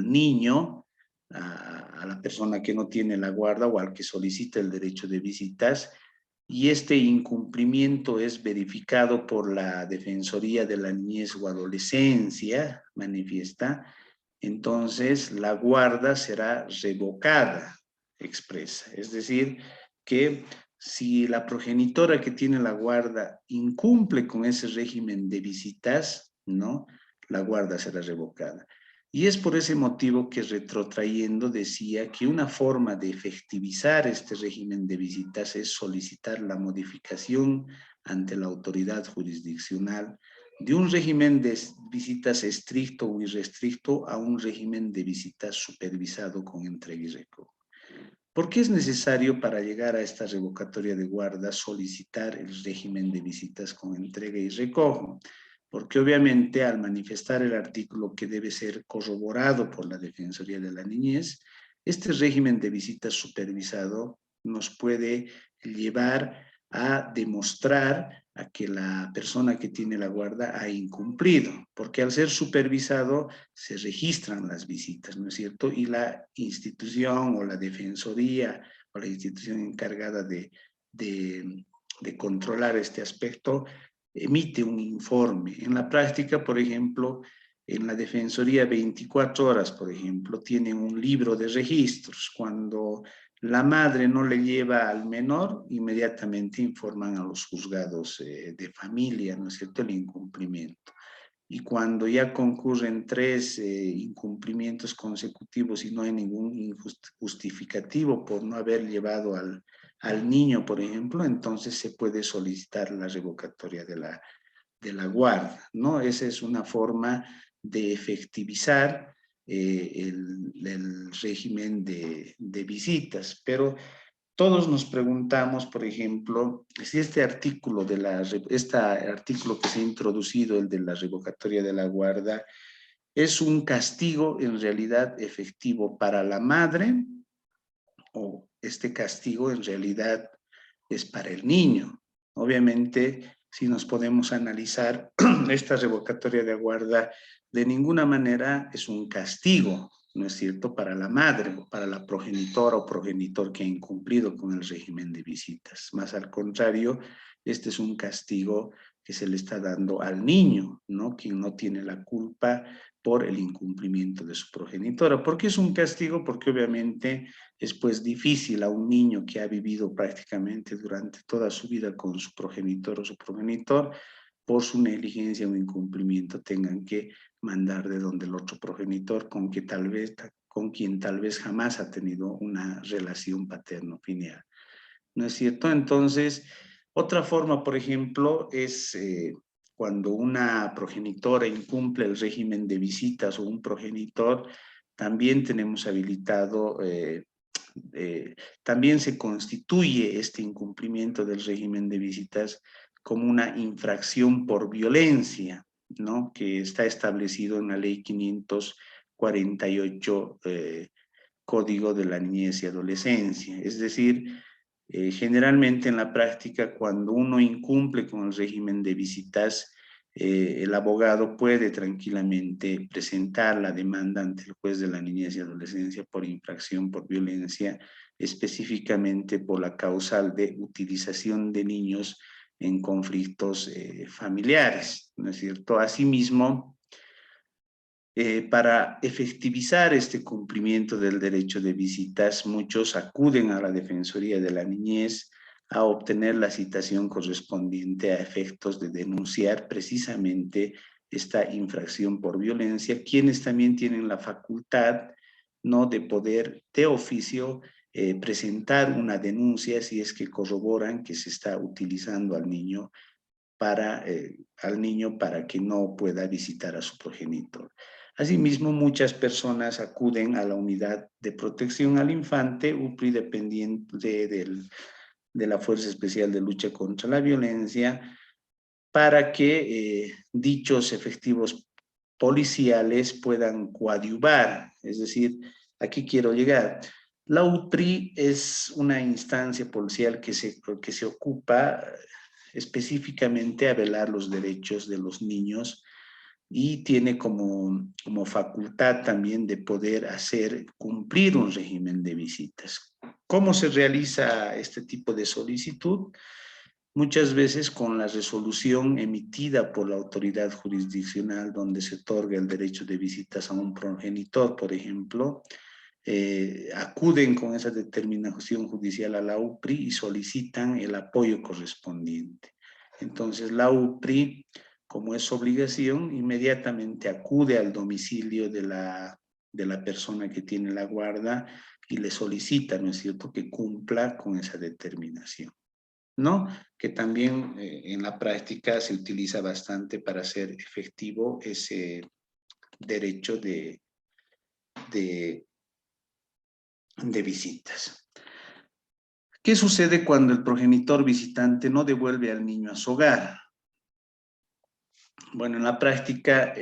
Speaker 3: niño, a la persona que no tiene la guarda o al que solicita el derecho de visitas, y este incumplimiento es verificado por la Defensoría de la Niñez o Adolescencia, manifiesta, entonces la guarda será revocada expresa. Es decir, que si la progenitora que tiene la guarda incumple con ese régimen de visitas, ¿no? La guarda será revocada. Y es por ese motivo que, retrotrayendo, decía que una forma de efectivizar este régimen de visitas es solicitar la modificación ante la autoridad jurisdiccional de un régimen de visitas estricto o irrestricto a un régimen de visitas supervisado con entrega y recojo. ¿Por qué es necesario, para llegar a esta revocatoria de guarda, solicitar el régimen de visitas con entrega y recojo? Porque obviamente, al manifestar el artículo que debe ser corroborado por la Defensoría de la Niñez, este régimen de visitas supervisado nos puede llevar a demostrar a que la persona que tiene la guarda ha incumplido, porque al ser supervisado se registran las visitas, ¿no es cierto? Y la institución o la defensoría o la institución encargada de controlar este aspecto emite un informe. En la práctica, por ejemplo, en la Defensoría 24 horas, por ejemplo, tienen un libro de registros. Cuando la madre no le lleva al menor, inmediatamente informan a los juzgados de familia, ¿no es cierto?, el incumplimiento. y cuando ya concurren 3 incumplimientos consecutivos y no hay ningún justificativo por no haber llevado al niño, por ejemplo, entonces se puede solicitar la revocatoria de la guarda, ¿no? Esa es una forma de efectivizar el régimen de visitas, pero todos nos preguntamos, por ejemplo, si este artículo artículo que se ha introducido, el de la revocatoria de la guarda, es un castigo en realidad efectivo para la madre o este castigo en realidad es para el niño. Obviamente, si nos podemos analizar, esta revocatoria de guarda de ninguna manera es un castigo, ¿no es cierto?, para la madre o para la progenitora o progenitor que ha incumplido con el régimen de visitas. Más al contrario, este es un castigo que se le está dando al niño, ¿no?, quien no tiene la culpa por el incumplimiento de su progenitora. ¿Por qué es un castigo? Porque obviamente es pues difícil a un niño que ha vivido prácticamente durante toda su vida con su progenitor o su progenitor, por su negligencia o incumplimiento tengan que mandar de donde el otro progenitor con quien tal vez jamás ha tenido una relación paterno-filial. ¿No es cierto? Entonces, otra forma, por ejemplo, es cuando una progenitora incumple el régimen de visitas o un progenitor, también tenemos habilitado, también se constituye este incumplimiento del régimen de visitas como una infracción por violencia, ¿no?, que está establecido en la ley 548, Código de la Niñez y Adolescencia. Es decir, generalmente en la práctica, cuando uno incumple con el régimen de visitas, el abogado puede tranquilamente presentar la demanda ante el juez de la niñez y adolescencia por infracción por violencia, específicamente por la causal de utilización de niños en conflictos familiares, ¿no es cierto? Asimismo, para efectivizar este cumplimiento del derecho de visitas, muchos acuden a la Defensoría de la Niñez a obtener la citación correspondiente a efectos de denunciar precisamente esta infracción por violencia, quienes también tienen la facultad, ¿no?, de poder de oficio presentar una denuncia si es que corroboran que se está utilizando al niño para que no pueda visitar a su progenitor. Asimismo, muchas personas acuden a la Unidad de Protección al Infante, UPRI, dependiente de la Fuerza Especial de Lucha contra la Violencia, para que dichos efectivos policiales puedan coadyuvar. Es decir, aquí quiero llegar. La UPRI es una instancia policial que se ocupa específicamente a velar los derechos de los niños y tiene como facultad también de poder hacer cumplir un régimen de visitas. ¿Cómo se realiza este tipo de solicitud? Muchas veces con la resolución emitida por la autoridad jurisdiccional donde se otorga el derecho de visitas a un progenitor, por ejemplo, acuden con esa determinación judicial a la UPRI y solicitan el apoyo correspondiente. Entonces la UPRI, como es obligación, inmediatamente acude al domicilio de la persona que tiene la guarda y le solicita, ¿no es cierto?, que cumpla con esa determinación, ¿no? Que también en la práctica se utiliza bastante para hacer efectivo ese derecho de visitas. ¿Qué sucede cuando el progenitor visitante no devuelve al niño a su hogar? Bueno, en la práctica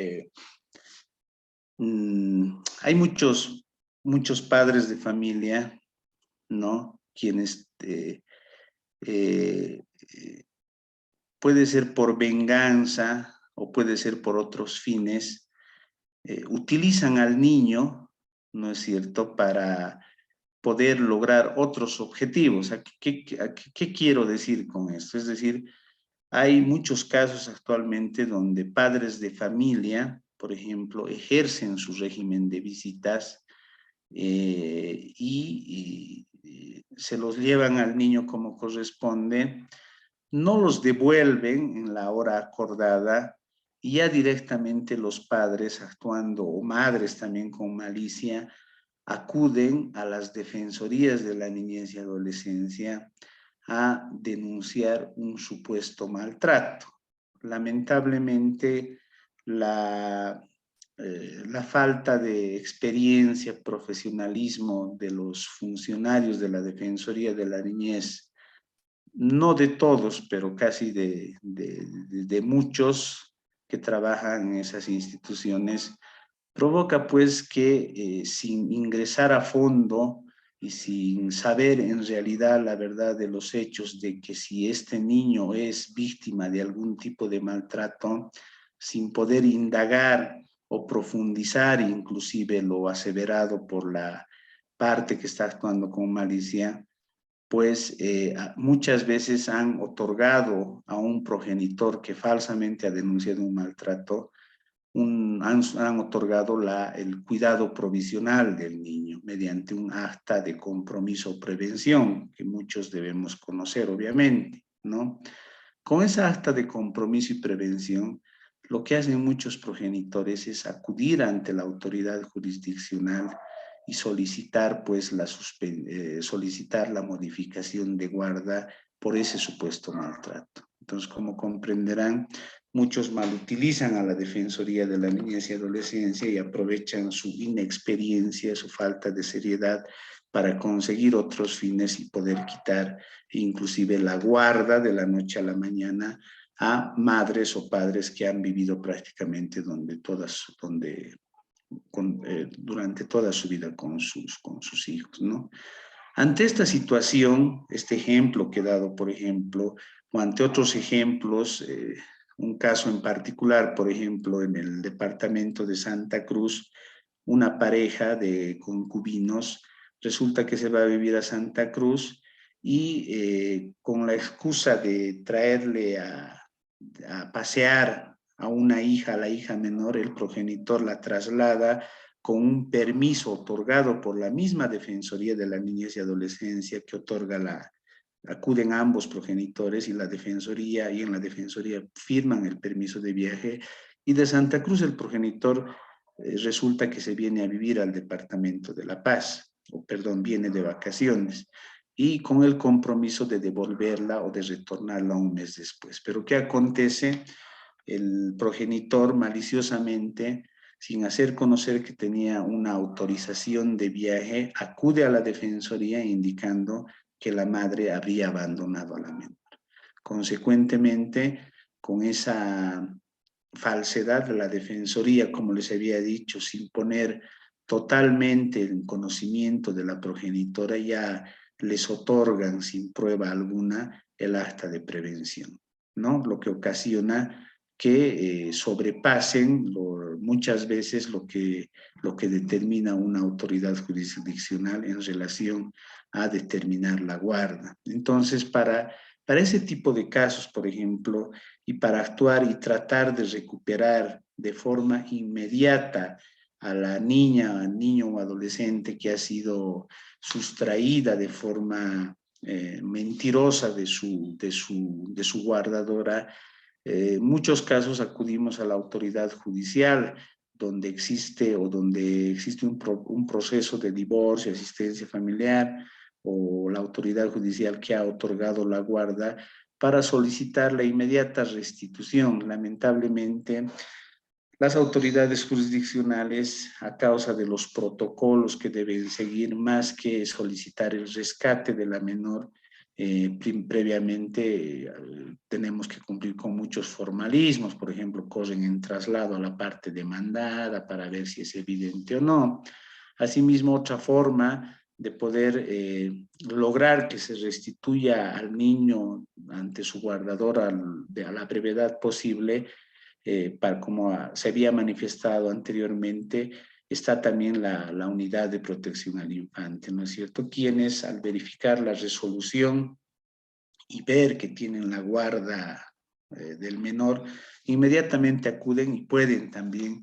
Speaker 3: hay muchos padres de familia, ¿no?, quienes puede ser por venganza o puede ser por otros fines, utilizan al niño, ¿no es cierto?, para poder lograr otros objetivos. ¿Qué quiero decir con esto? Es decir, hay muchos casos actualmente donde padres de familia, por ejemplo, ejercen su régimen de visitas y se los llevan al niño como corresponde, no los devuelven en la hora acordada y ya directamente los padres actuando, o madres también con malicia, acuden a las defensorías de la niñez y adolescencia a denunciar un supuesto maltrato. Lamentablemente, la falta de experiencia, profesionalismo de los funcionarios de la Defensoría de la Niñez, no de todos, pero casi de muchos que trabajan en esas instituciones, provoca pues que sin ingresar a fondo y sin saber en realidad la verdad de los hechos de que si este niño es víctima de algún tipo de maltrato, sin poder indagar o profundizar inclusive lo aseverado por la parte que está actuando con malicia, pues muchas veces han otorgado a un progenitor que falsamente ha denunciado un maltrato, han otorgado el cuidado provisional del niño mediante un acta de compromiso o prevención, que muchos debemos conocer, obviamente, ¿no? Con esa acta de compromiso y prevención, lo que hacen muchos progenitores es acudir ante la autoridad jurisdiccional y solicitar, pues, solicitar la modificación de guarda por ese supuesto maltrato. Entonces, como comprenderán, muchos malutilizan a la Defensoría de la Niñez y Adolescencia y aprovechan su inexperiencia, su falta de seriedad para conseguir otros fines y poder quitar inclusive la guarda de la noche a la mañana a madres o padres que han vivido prácticamente durante toda su vida con sus hijos, ¿no? Ante esta situación, este ejemplo que he dado, por ejemplo, o ante otros ejemplos, un caso en particular, por ejemplo, en el departamento de Santa Cruz, una pareja de concubinos resulta que se va a vivir a Santa Cruz y con la excusa de traerle a pasear a una hija, a la hija menor, el progenitor la traslada con un permiso otorgado por la misma Defensoría de la Niñez y Adolescencia que acuden ambos progenitores y en la Defensoría firman el permiso de viaje y de Santa Cruz el progenitor resulta que se viene a vivir al departamento de La Paz, viene de vacaciones y con el compromiso de devolverla o de retornarla un mes después. Pero ¿qué acontece? El progenitor maliciosamente, sin hacer conocer que tenía una autorización de viaje, acude a la Defensoría indicando que la madre habría abandonado a la menor. Consecuentemente, con esa falsedad, la Defensoría, como les había dicho, sin poner totalmente en conocimiento de la progenitora, ya les otorgan sin prueba alguna el acta de prevención, ¿no? Lo que ocasiona que sobrepasen muchas veces lo que determina una autoridad jurisdiccional en relación a determinar la guarda. Entonces, para ese tipo de casos, por ejemplo, y para actuar y tratar de recuperar de forma inmediata a la niña, niño o adolescente que ha sido sustraída de forma mentirosa de su guardadora, en muchos casos acudimos a la autoridad judicial donde existe un proceso de divorcio, asistencia familiar o la autoridad judicial que ha otorgado la guarda para solicitar la inmediata restitución. Lamentablemente, las autoridades jurisdiccionales, a causa de los protocolos que deben seguir, más que solicitar el rescate de la menor, previamente tenemos que cumplir con muchos formalismos, por ejemplo, corren en traslado a la parte demandada para ver si es evidente o no. Asimismo, otra forma de poder lograr que se restituya al niño ante su guardador a la brevedad posible, como se había manifestado anteriormente, está también la unidad de protección al infante, ¿no es cierto? Quienes al verificar la resolución y ver que tienen la guarda del menor, inmediatamente acuden y pueden también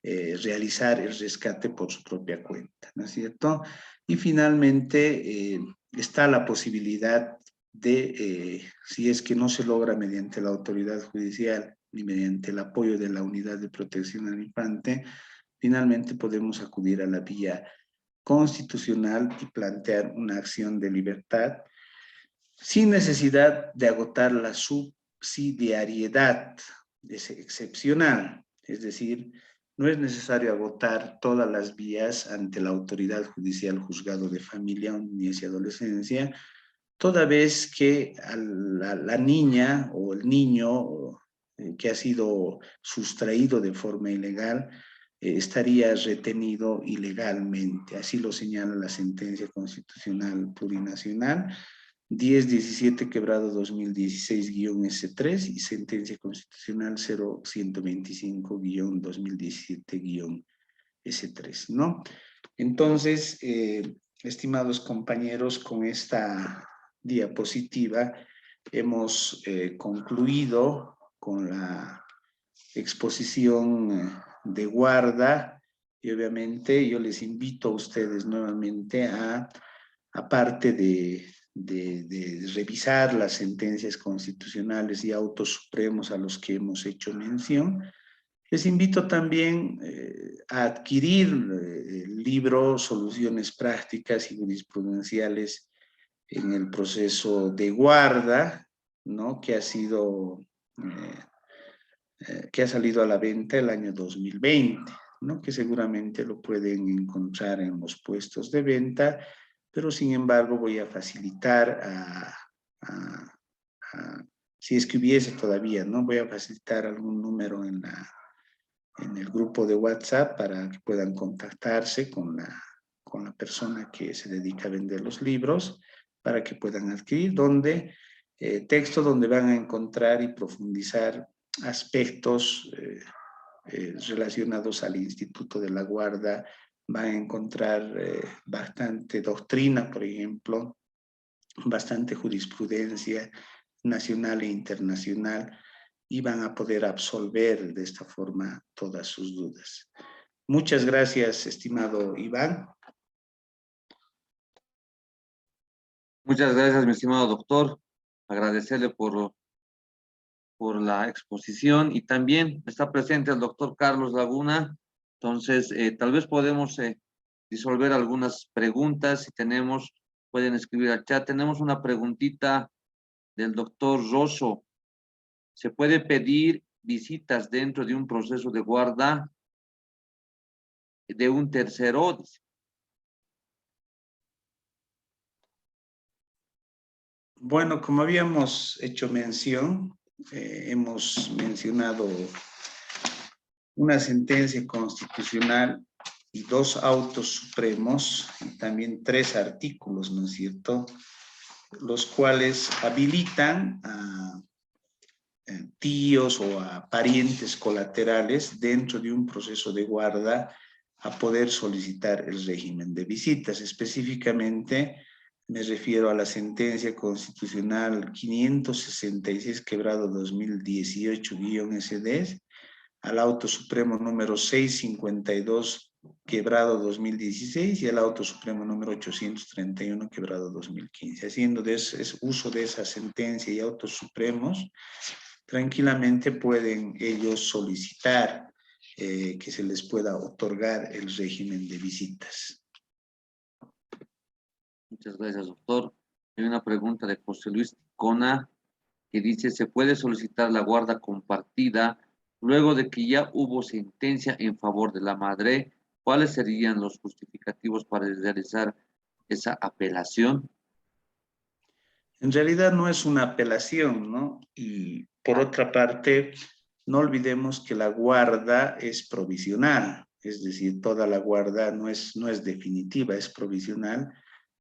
Speaker 3: realizar el rescate por su propia cuenta, ¿no es cierto? Y finalmente está la posibilidad de, si es que no se logra mediante la autoridad judicial, y mediante el apoyo de la Unidad de Protección al Infante, finalmente podemos acudir a la vía constitucional y plantear una acción de libertad sin necesidad de agotar la subsidiariedad excepcional. Es decir, no es necesario agotar todas las vías ante la autoridad judicial, juzgado de familia, niñez y adolescencia, toda vez que a la niña o el niño que ha sido sustraído de forma ilegal estaría retenido ilegalmente. Así lo señala la sentencia constitucional plurinacional 1017/2016-S3 y sentencia constitucional 0125-2017-S3, ¿no? Entonces, estimados compañeros, con esta diapositiva hemos concluido con la exposición de guarda y obviamente yo les invito a ustedes nuevamente a, aparte de revisar las sentencias constitucionales y autos supremos a los que hemos hecho mención, les invito también a adquirir el libro Soluciones Prácticas y Jurisprudenciales en el proceso de guarda, ¿no? Que ha salido a la venta el año 2020, ¿no? Que seguramente lo pueden encontrar en los puestos de venta, pero sin embargo voy a facilitar si es que hubiese todavía, ¿no? Voy a facilitar algún número en el grupo de WhatsApp para que puedan contactarse con la persona que se dedica a vender los libros, para que puedan adquirir, texto donde van a encontrar y profundizar aspectos relacionados al Instituto de la Guarda. Van a encontrar bastante doctrina, por ejemplo, bastante jurisprudencia nacional e internacional, y van a poder absolver de esta forma todas sus dudas. Muchas gracias, estimado Iván.
Speaker 1: Muchas gracias, mi estimado doctor. Agradecerle por la exposición, y también está presente el doctor Carlos Laguna. Entonces, tal vez podemos disolver algunas preguntas. Si tenemos, pueden escribir al chat. Tenemos una preguntita del doctor Rosso. ¿Se puede pedir visitas dentro de un proceso de guarda de un tercero?
Speaker 3: Bueno, como habíamos hecho mención, hemos mencionado una sentencia constitucional y 2 autos supremos, y también 3 artículos, ¿no es cierto?, los cuales habilitan a tíos o a parientes colaterales dentro de un proceso de guarda a poder solicitar el régimen de visitas. Específicamente me refiero a la sentencia constitucional 566/2018-SD, al auto supremo número 652/2016 y al auto supremo número 831/2015. Haciendo uso de esa sentencia y autos supremos, tranquilamente pueden ellos solicitar que se les pueda otorgar el régimen de visitas.
Speaker 1: Muchas gracias, doctor. Hay una pregunta de José Luis Cona que dice: ¿se puede solicitar la guarda compartida luego de que ya hubo sentencia en favor de la madre? ¿Cuáles serían los justificativos para realizar esa apelación?
Speaker 3: En realidad no es una apelación, ¿no? Y por otra parte, no olvidemos que la guarda es provisional, es decir, toda la guarda no es definitiva, es provisional,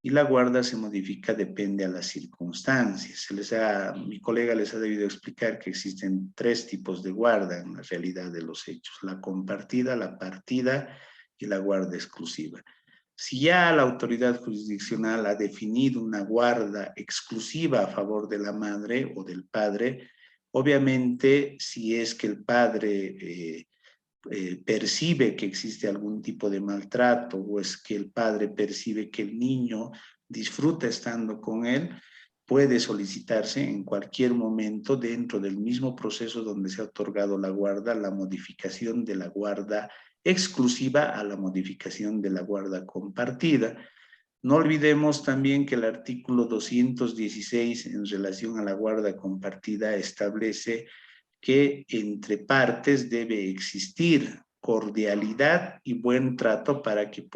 Speaker 3: y la guarda se modifica, depende a las circunstancias. Mi colega les ha debido explicar que existen 3 tipos de guarda en la realidad de los hechos: la compartida, la partida y la guarda exclusiva. Si ya la autoridad jurisdiccional ha definido una guarda exclusiva a favor de la madre o del padre, obviamente si es que el padre percibe que existe algún tipo de maltrato, o es que el padre percibe que el niño disfruta estando con él, puede solicitarse en cualquier momento dentro del mismo proceso donde se ha otorgado la guarda, la modificación de la guarda exclusiva a la modificación de la guarda compartida. No olvidemos también que el artículo 216 en relación a la guarda compartida establece que entre partes debe existir cordialidad y buen trato para que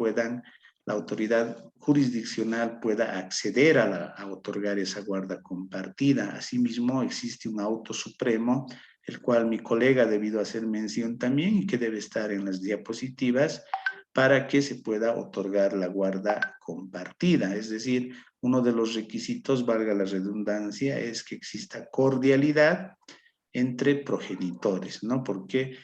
Speaker 3: la autoridad jurisdiccional pueda acceder a otorgar esa guarda compartida. Asimismo, existe un auto supremo, el cual mi colega ha debido hacer mención también y que debe estar en las diapositivas para que se pueda otorgar la guarda compartida. Es decir, uno de los requisitos, valga la redundancia, es que exista cordialidad entre progenitores, ¿no? Porque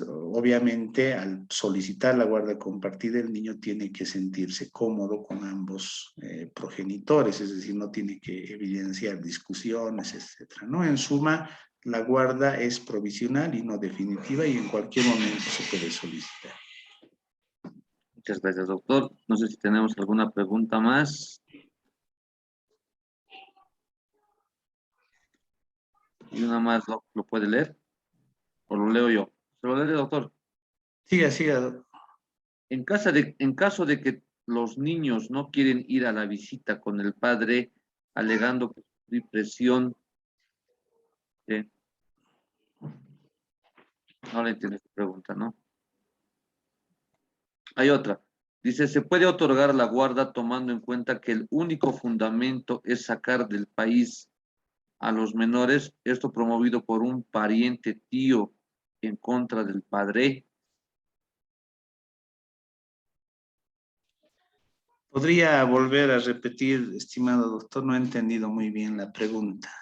Speaker 3: obviamente al solicitar la guarda compartida el niño tiene que sentirse cómodo con ambos progenitores, es decir, no tiene que evidenciar discusiones, etcétera, ¿no? En suma, la guarda es provisional y no definitiva y en cualquier momento se puede solicitar.
Speaker 1: Muchas gracias, doctor. No sé si tenemos alguna pregunta más. Y una más, ¿lo puede leer? ¿O lo leo yo? ¿Se lo lee, doctor?
Speaker 3: Siga, doctor.
Speaker 1: En caso de que los niños no quieren ir a la visita con el padre, alegando que hay presión, no le entiendo esta pregunta, ¿no? Hay otra. Dice, ¿se puede otorgar la guarda tomando en cuenta que el único fundamento es sacar del país a los menores? Esto promovido por un pariente tío en contra del padre.
Speaker 3: ¿Podría volver a repetir, estimado doctor? No he entendido muy bien la pregunta.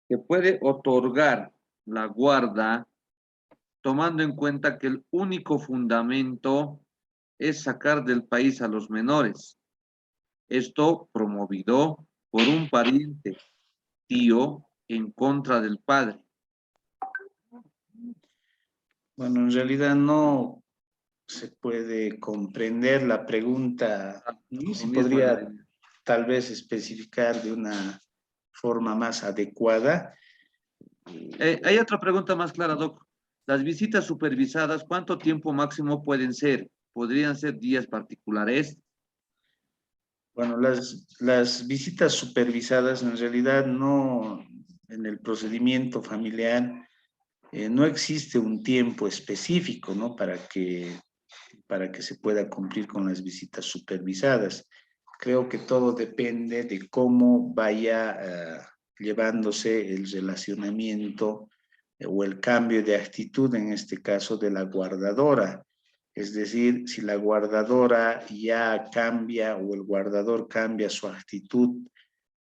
Speaker 1: Se puede otorgar la guarda tomando en cuenta que el único fundamento es sacar del país a los menores. Esto promovido por un pariente tío en contra del padre.
Speaker 3: Bueno, en realidad no se puede comprender la pregunta. Si podría tal vez especificar de una forma más adecuada.
Speaker 1: Hay otra pregunta más clara, Doc. Las visitas supervisadas, ¿cuánto tiempo máximo pueden ser? ¿Podrían ser días particulares?
Speaker 3: Bueno, las visitas supervisadas en realidad no, en el procedimiento familiar, no existe un tiempo específico, ¿no? Para que se pueda cumplir con las visitas supervisadas. Creo que todo depende de cómo vaya llevándose el relacionamiento o el cambio de actitud, en este caso de la guardadora. Es decir, si la guardadora ya cambia o el guardador cambia su actitud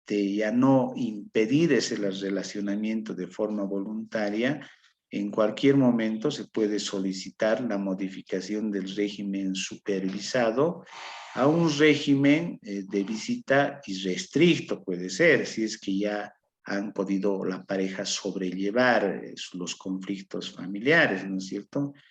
Speaker 3: de ya no impedir ese relacionamiento de forma voluntaria, en cualquier momento se puede solicitar la modificación del régimen supervisado a un régimen de visita irrestricto, puede ser, si es que ya han podido la pareja sobrellevar los conflictos familiares, ¿no es cierto?